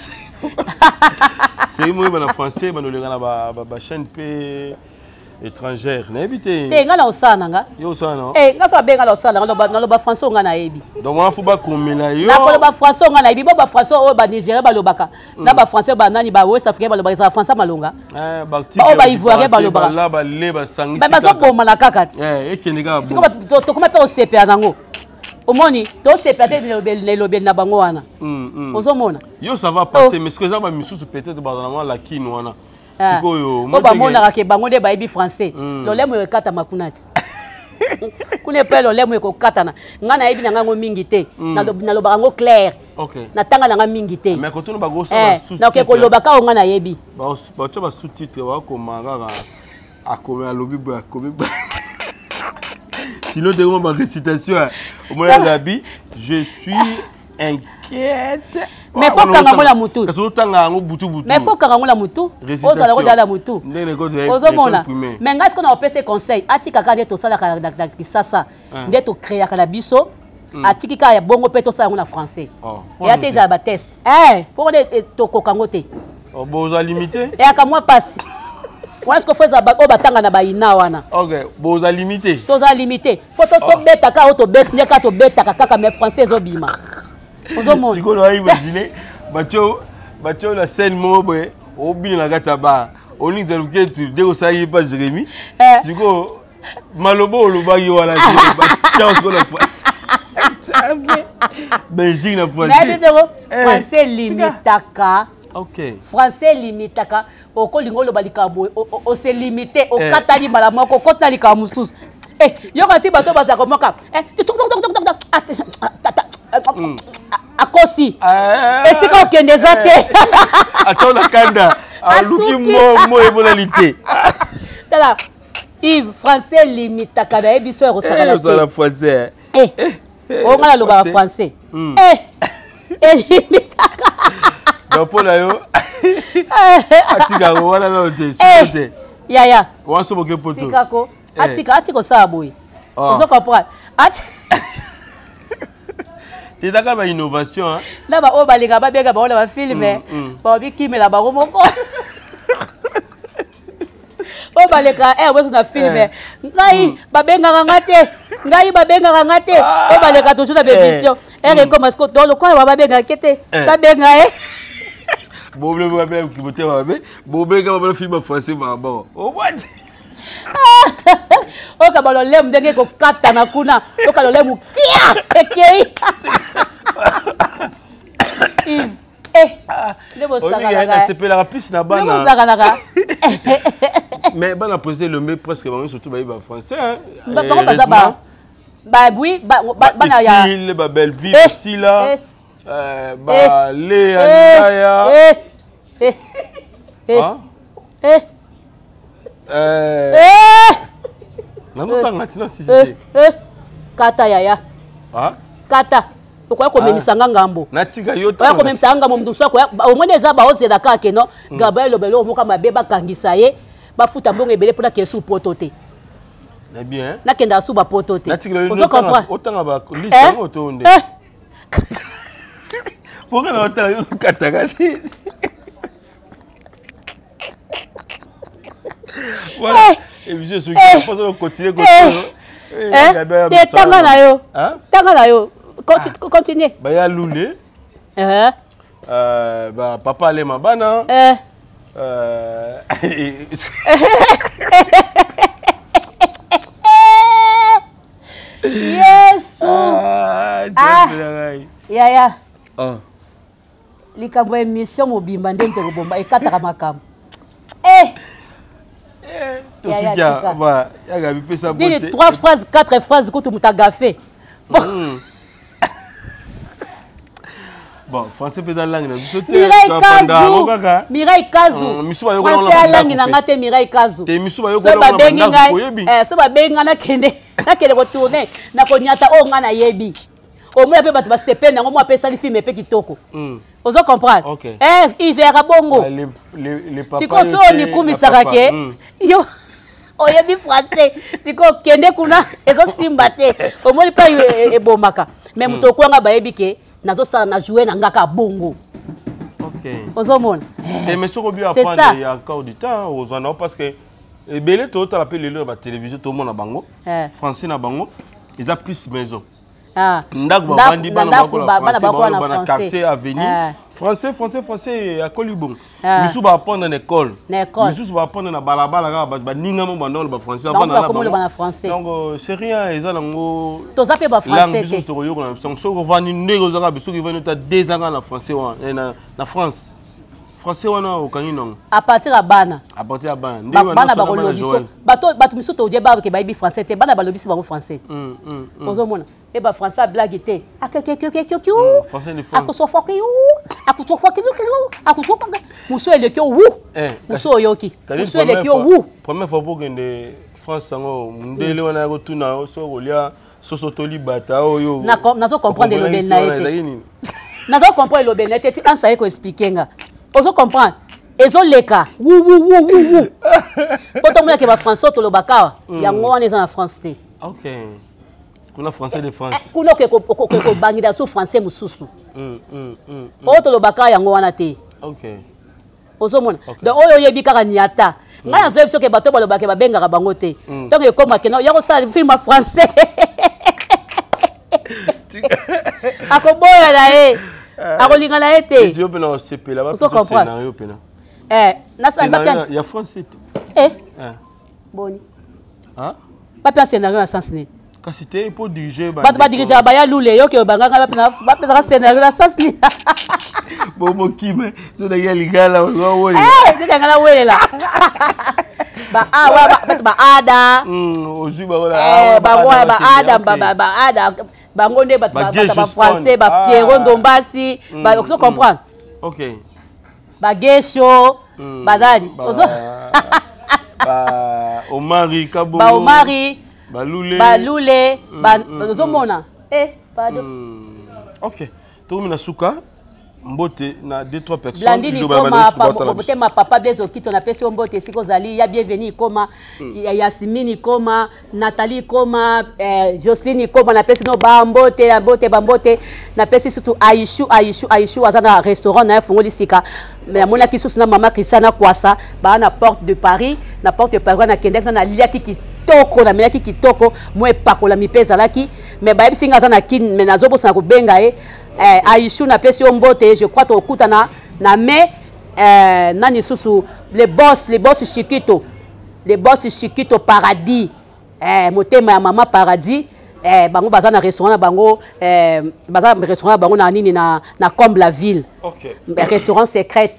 C'est moi en français ba no lenga ba chaîne pe étrangère na habité. Te ngala osana nga. Yo osana. Nga so benga la osana na lo ba français nga na yebi. Donc on faut ba komela yo. Na ko lo ba français nga na yebi ba français o ba Nigeria ba lobaka. Na ba français ba nani ba West Africain ba lobaka français malonga. Ba ba ivoirien ba lobaka. Là ba le ba sangi. Ba so boma na kaka. Ekenega. Siko ba to kuma pe o CPA nango. Omoni to CPA te lobel na bango wana. Ozomona. Yo ça va passer mais ce que ça va misusu peut-être ba na la kin wana. Sikoyo mo ba mona ke bango de ba yebi français. Lo lemo e kata makunati. kuna pe lolemo ekokatana nga na yebi na ngango mingi te nalobaka ngo clair na tanga na nga mingi te mais quand on va go ça sous na ke kolobaka o nga na yebi ba tu vas sous-titre wa ko manga a comme à lobby ba comme sinon de ma récitation au moins Gabi je suis inquiète mais faut kanga ngola mutu kaso tanga ngo butu mais faut kanga ngola mutu ozala ko dala mutu ozomona mais ngai ko na opese conseil atika ka ndeto sala ka kisasa ndeto créer ka la biso atiki ka ya bongo pe to sala na français et ate za ba test pour de toko kango te boza limité et aka moi passe est-ce que faut za ba batanga na ba ina wana OK boza limité toza limité faut to beta ka auto bet ne ka to beta kaka mais français zobima ozomona sikolo ayi imaginer bacho la scène mobwe obini na kataba oni zeluke tu de osayi pa Jérémy siko malobo lobagi wala chance ko la face Belgique na français mais français limitaka français limitaka okolingo lobalika boy o se limiter o katali mala moko kotali ka mususu yo kasi bato bazako moka akosi esika okendeza te atona kanda aluki mo ebolalité tala Yves français limitaka na ebiso ya kosaka na te français on a le français limitaka donc pour yo atika wana na te sikote ya wanso boke poto sikako atika sa boy ozo comprendre tu as une innovation. Là, on va les gars, bien on va filmer. Pas bien qui met la barre au moko. On va les gars, on va filmer. Ngai, babenga ngate, ngai babenga ngate. On va les gars toujours la bénédiction. Comme est-ce que dans le coin on va babenga kete. Babenga Boble babenga qui bote babe. Bobenga babenga film français bon. Oh what? Oka balole mdenge ko kata na kuna oka lole mukia ekei nebo saka na sepela la piste na bana nebo saka na mais bana poser le mot presque surtout ba français hein ba oui bana ya ici ba belle vie ici là ba le andaya kata yaya kata pourquoi komemisa ngambo natika yo to komemisa ngambo mdusa ko omone eza ba ozela kake no Gabriel Lobelo moka mabe bakangisa ye bafuta mbongo ebele pona ke su poto te na bien na kenda su ba poto te ozo comprendre otanga ba liste moto nde pourquoi na otanga yo kata kati voilà et monsieur ce qui passe on continue tanga na yo tanga na yo continue ba ya lule ba papa ale mabana yes yaya likambo émission mobimba ndente kobomba ekataka makambo Dis 3 phrases, 4 phrases que tu m'as gaffé. Bon, français peut dans langue. Mireille Kazou. Français à langue n'angate Mireille Kazou. So ba benga na kende. Na kende retourner. Na konyata o ngana yebi. Au moins pe bato ba sepe na ngo apesa li film pe kitoko. Ozo comprendre. Il verra bongo. Les papas. Siko so ni kumisaka ke. Yo. Oyebi français. Siko kende kuna ezo simba te. Au moins pa ebomaka. Mais muto kwanga ba yebi ke nazo sa na jouer na ngaka bongo. OK. Ozo mona. Mais ce qu'on bien apprendre il y a encore du temps aux gens parce que belé to ta appelle le ba télévision tout le monde na bango. Français na bango. Ils a plus maison. Ndako bandi bana bana quartier avenue français à Colibon misu ba apprendre en école misu ba apprendre na balabala ba ninga mo bandolo ba français bana français donc c'est rien ils ont to zape ba français te to yo na so ko vani ndego zaka biso ki vani ta 2 ans na français na France Français wana okani non. À partir à bana. À partir à bana. Bana ba kolobiso. Bato miso to die ba ke ba bi français te bana ba lobiso ba français. Ozo mona. E ba français blague te. Français de France. Muso ele ki wu. Muso yoki. Muso ele ki wu. Première fois pour que France sango ndele wana ko tuna so kolia soso toli bata oyo. Na zo comprendre le bel na été. Na zo comprendre le bel na été en ça ko expliquer nga. Ozo comprendre. Ezo leka. Wu. Poto mona ke ba français to lo baka. Yango wana eza na France te. OK. Kuna français de France. Kuna ko bangida so français mususu. Oto lo baka yango wana te. OK. Ozo mona. Donc oyo yebi kaka niata. Nga nazo yebi soke bato balobake babengaka bango te. Donc ekoma ke no yako sala film français. Akoboya na e. Akolinga na ete. Yo pena o CP là ba scénario pena. Na sa ba ya français. Boni. Hein? Pas bien scénario en sens né. Kasi te pour diriger ba. Ba diriger ba ya lule yo ke banganga ba pena scénario en sens né. Bobo kime so da ya ligala wo wo. Ndika ngala wele la. Ba ada. Ozu ba wala. Ba ada ba ada. Bango nde ba français ba Pierrot Ndombasi ba oso comprendre. OK. Ba Gesho ba dani. Oso ba Omari Kabo. Ba Omari ba Lule. Ba Lule ba oso mona. Pardon. OK. Tomina suka mbote na 2-3 personnes. Blandini koma bote ma papa bezo kito na pesi mbote siko zali ya bienvenue koma Yasmini koma Nathalie koma Jocelyne koma na pesi no bambote na pesi surtout Aishu azana restaurant na fongoli sika mais mona kisusu na mama Christiana Kwasa ba na porte de Paris na na kendek na liaki kitoko na melaki kitoko moi pakola mipeza laki mais ba bisinga zana kin mais nazobo sana ko benga Aishu na pesi mbote je crois to kutana na me nani susu les boss Chiquito Paradis motema ya mama Paradis bango baza na restaurant bango baza restaurant bango na nini na Comble la ville. OK. Restaurant secret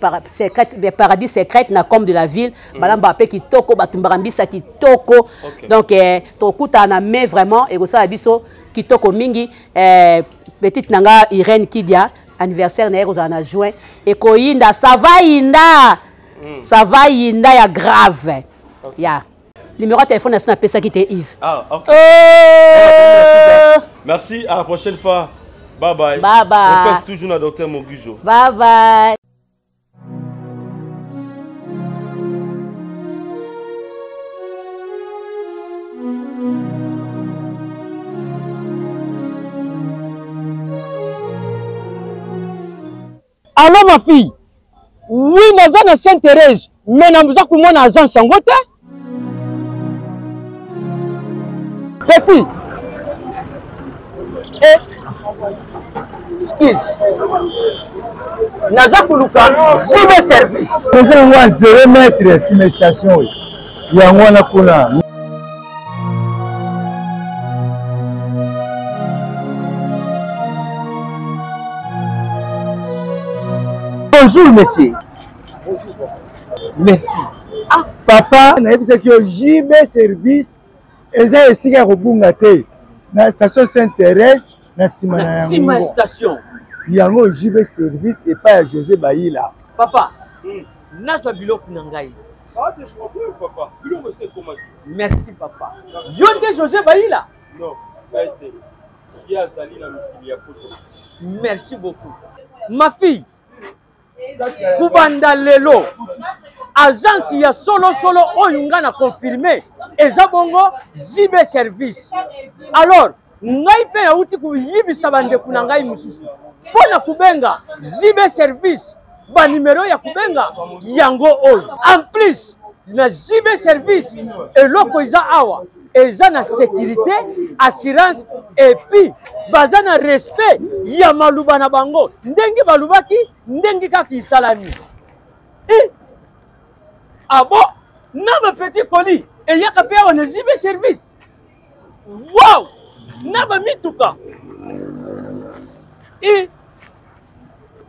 des Paradis secret na Comble de la ville balamba pe kitoko batumbarambisa kitoko. Donc to kutana me vraiment et ça biso kitoko mingi petite nanga Irène Kidia anniversaire na en juin et koinda ça va inda ya grave ya numéro de téléphone na pesa qui te Yves. OK. Merci, à la prochaine fois. Bye bye. On reste toujours dans Docteur Moguijo. Bye bye. Allô ma fille, oui, nous sommes Sainte-Thérèse, mais nous avons comment agent Sangote? Petit. Excuse. Naza kuluka, jibe service. Nous avons 0 mètre sur la station. Il y a un kuna. Bonjour monsieur. Bonjour. Merci. Ah, papa, c'est que JB service et ça ici à Robungate. La station Sainte-Thérèse, la Sima station. Il y a un JB service et pas à José Baïla. Papa, n'a-je bilok nangai. Papa. Merci papa. Yonde José Baïla. Non, merci beaucoup. Ma fille. Kubanda lelo agence ya solo oyo nga na confirmer eza bongo JB service. Alors ngai pe ya uti kuyibisa bande kuna ngai mususu pona kubenga JB service ba numéro ya kubenga yango oyo en plus na JB service eloko eza awa eza na sécurité assurance et puis baza na respect ya maluba na bango ndenge balubaki ndenge kaka isalami abo na ba petit colis et yaka pe on JB service. Wow, na ba mituka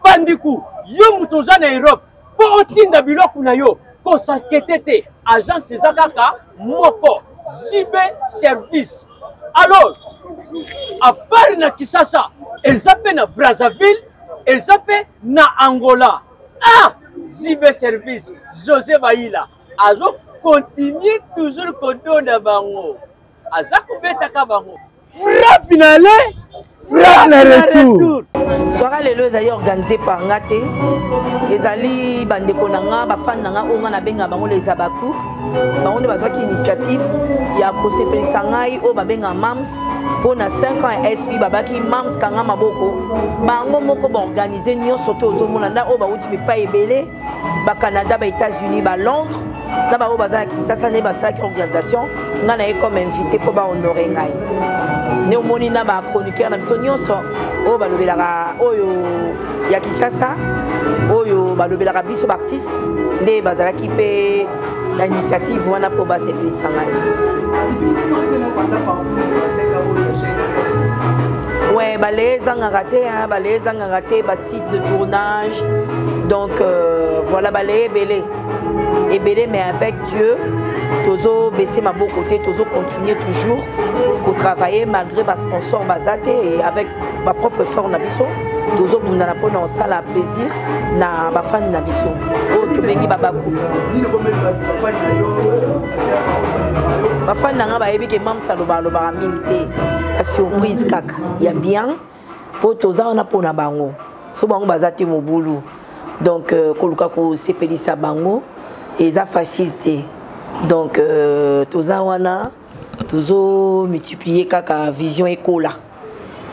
bandiku yo mutoza na Europe po otinda biloko na yo ko s'inquiéter te agence ezakaka moko JB service. Alors à part na Kinshasa eza pe na Brazzaville eza pe na Angola. Ah JB service José Baïla azo continue toujours kodonda bango aza kubetaka bango frappe finale frappe retour. Soirée lelo ezali organisé par Ngate ezali bandeko nanga bafan nanga onga na benga bango les abakouk bango nde bazwaki initiative ya kosepelisa ngai oyo babenga mams mpo na 5 ans ya SP babaki mams kanga maboko bango moko baorganize nyonso to ozomona nda oyo bauti bipai ebele bacanada ba-États-Unis balondres na baoyo baza na Kinshasa nde basalaki organisation nga na ye comme invité mpo bahonore ngai ne omoni na bachroniqueur na biso nyonso oyo balobelaka oyo ya Kinshasa oyo balobelaka biso baartiste nde bazalaki mpe na initiative wana mpo basepelisa ngai aussi. Ouais, balé ezangaka te basite de tournage donc voilà balé ebele mais avec Dieu tozo baisser ma beau côté tozo continuer toujours pour travailler malgré ma sponsor bazate et avec ma propre effort na biso tozo bundana po na sala plaisir na bafan na biso o to bengi babaku bafan na nga bayebi ke mam saloba loba mingi la surprise kaka ya bien po toza wana po na bango so bango bazate mobulu donc koluka ko sepelisa bango eza facilité donc toza wana tozo multiplier kaka vision ekola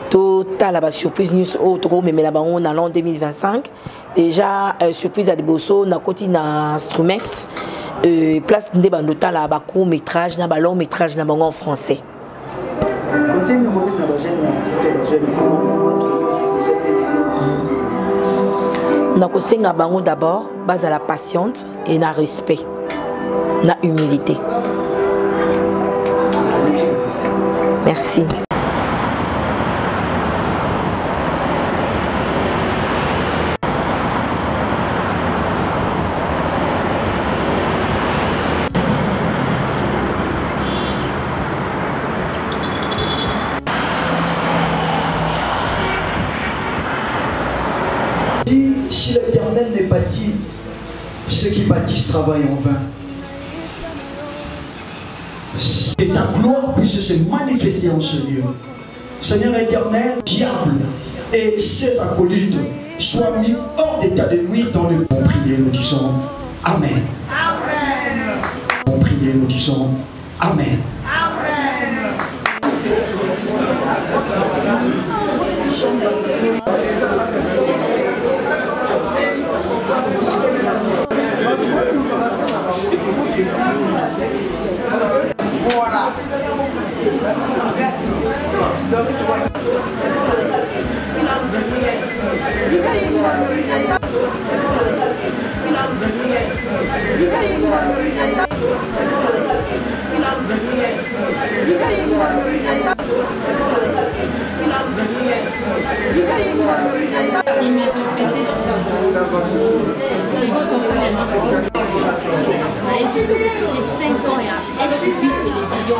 totala ba surprise news o toko memela bango na l'an 2025 déjà surprise à deboso na koti na Strumex place nde bando tala ba court métrage na ba long métrage na bango en français. Conseil de mauvais sabagène artiste na kosenga bango d'abord base la patiente et na respect na humilité. Merci. Si l'Éternel n'est bâti, ceux qui bâtissent travaillent en vain. Que ta gloire puisse se manifester en ce lieu. Seigneur éternel, diable et ses acolytes soient mis hors d'état de nuire dans le bon prier, nous disons Amen. Amen. Bon prier, nous disons Amen. Voilà.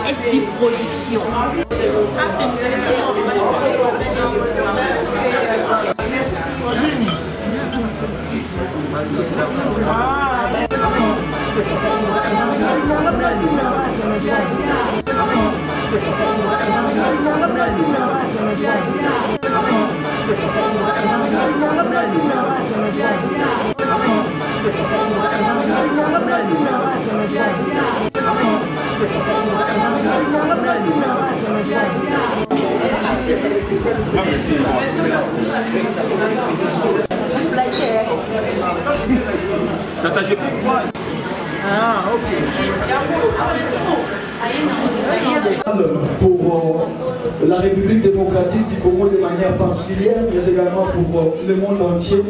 SB Production. Pour la République démocratique du Congo de manière particulière, mais également pour le monde entier.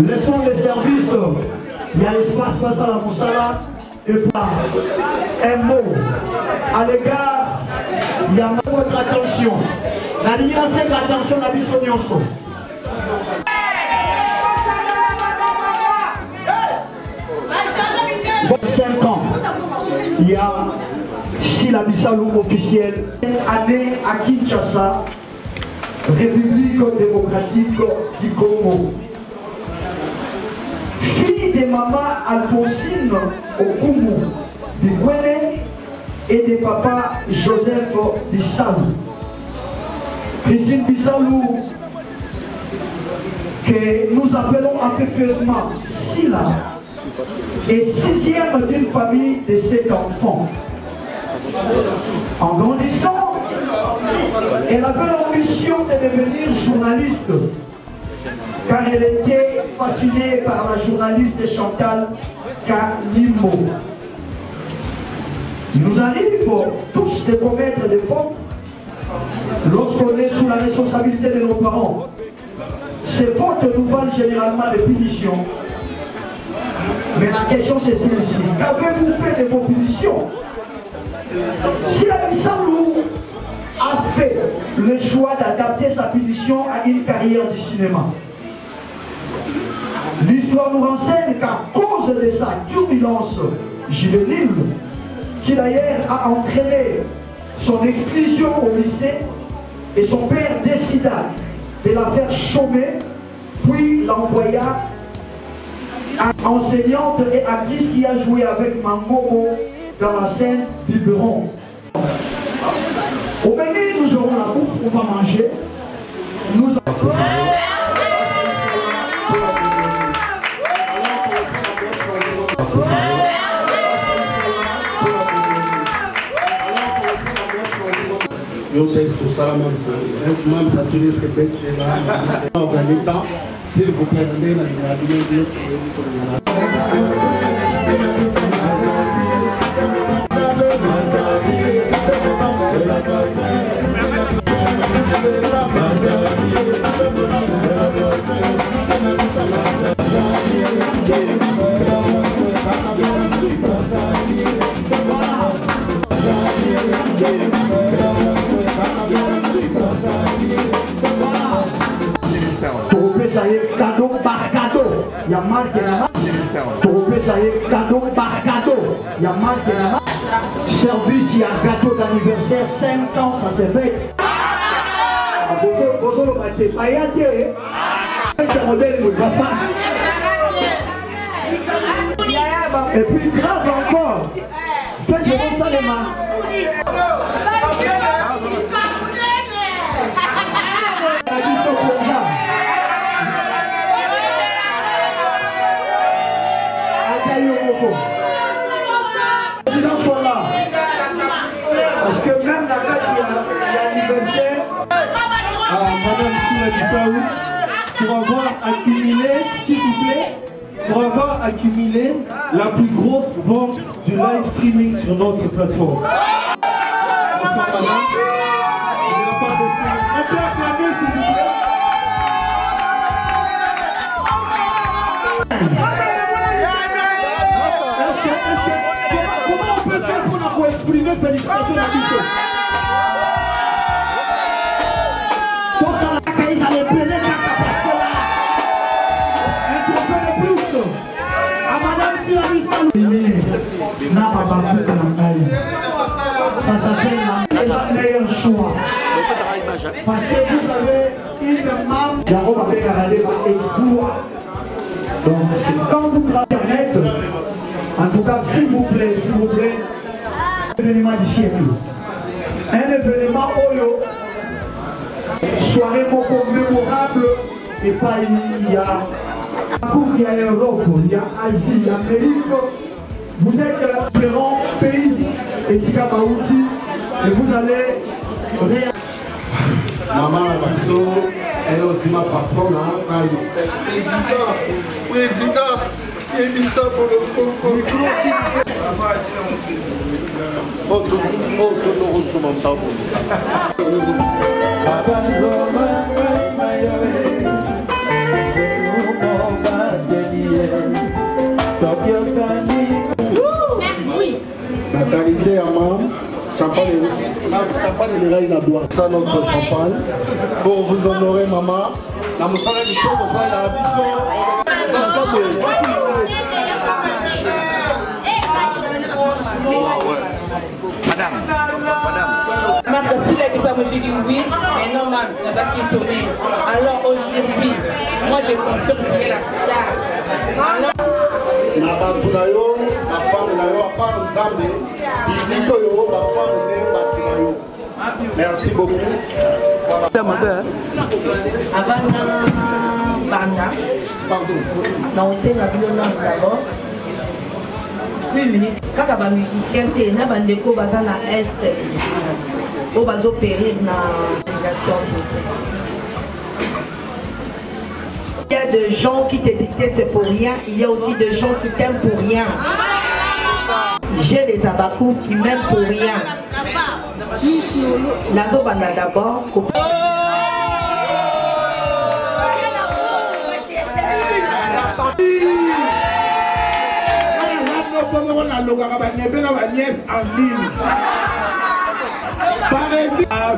Laissons les services, il y a l'espace face à la Moussala et par un mot à l'égard, il y a votre attention. La ligne 5, attention, la mission Nyonso. Pour 5 ans, il y a Sila Bissalou officiel, année à Kinshasa, République démocratique du Congo. Fille de maman Alphonsine Okumu Bigwene et de papa Joseph Bissalou. Christine Bissalou, que nous appelons affectueusement Sila, est 6e d'une famille de 7 enfants. En grandissant, elle avait l'ambition de devenir journaliste, car elle était fascinée par la journaliste Chantal Kalimo. Il nous arrive tous de commettre des fautes lorsqu'on est sous la responsabilité de nos parents. Ces fautes nous valent généralement des punitions. Mais la question c'est celle-ci. Qu'avez-vous fait de vos punitions? Si la Bissalou a fait le choix d'adapter sa punition à une carrière du cinéma, l'histoire nous renseigne qu'à cause de sa turbulence juvénile, qui d'ailleurs a entraîné son exclusion au lycée, et son père décida de la faire chômer, puis l'envoya à enseignante et actrice qui a joué avec Mangomo dans la scène Biberon. Au menu, nous aurons la bouffe, on va manger. Nous Yo sei ça, même ça tu laisses répéter là. En même temps, s'il vous plaît, venez dans la vidéo. Ça y est, cadeau par cadeau. Il y a marque et la marque. Ça y est, cadeau par cadeau. Il y a marque et la marque. Service, il y a gâteau d'anniversaire, 5 ans, ça se fait. Et puis grave encore, faites ça les mains. Les présidents sont là. Parce que même la date, il y a l'anniversaire à Madame Sila Bissalou pour avoir accumulé, s'il vous plaît, pour avoir accumulé la plus grosse vente du live streaming sur notre plateforme. Bonsoir madame. Un peu acclamé s'il vous plaît. Comment on peut faire pour exprimer félicitations à tous? Pour ça, la caisse à l'épée, un trophée de plus à Madame Sila Bissalou. Ça s'appelle la meilleure choix. Parce que vous avez une maman qui a regardé par espoir. Donc, quand vous travaillez Internet, en tout cas, s'il vous plaît, un événement du siècle. Un événement Oyo, Soirée beaucoup mémorable. Et pas il y a Europe, il y a Asie, il y a Amérique. Vous êtes différents pays et Chikabaouti et vous allez rien. Maman Basso, elle est aussi ma patronne. Président, il est mis ça pour le micro. La qualité à main, champagne de l'ail la doigt. Ça notre champagne pour vous honorer maman. La moussala du temps, vous voyez la alors aujourd'hui, moi je construis la star. Merci beaucoup. Avant banda, na osenga bino d'abord. Une minute. Kaka ba musicien te na bandeko baza na est. O bazo périr na organisation. Il y a des gens qui te détestent pour rien, il y a aussi des gens qui t'aiment pour rien. J'ai des abacous qui m'aiment pour rien. Nazo banda d'abord.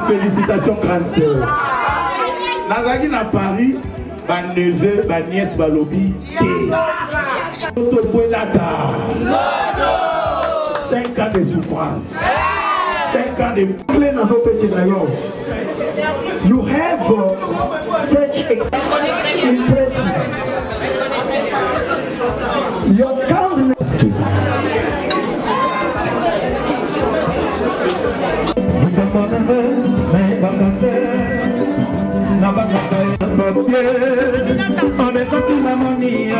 Félicitations grande sœur. Nazaki na Paris, ba neveu, ba nièce, ba lobby. Toto Buenata. 5 ans de souffrance. 5 ans de clé dans nos petits rayons. You have such impressive. Your countenance. On est contre la monnaie.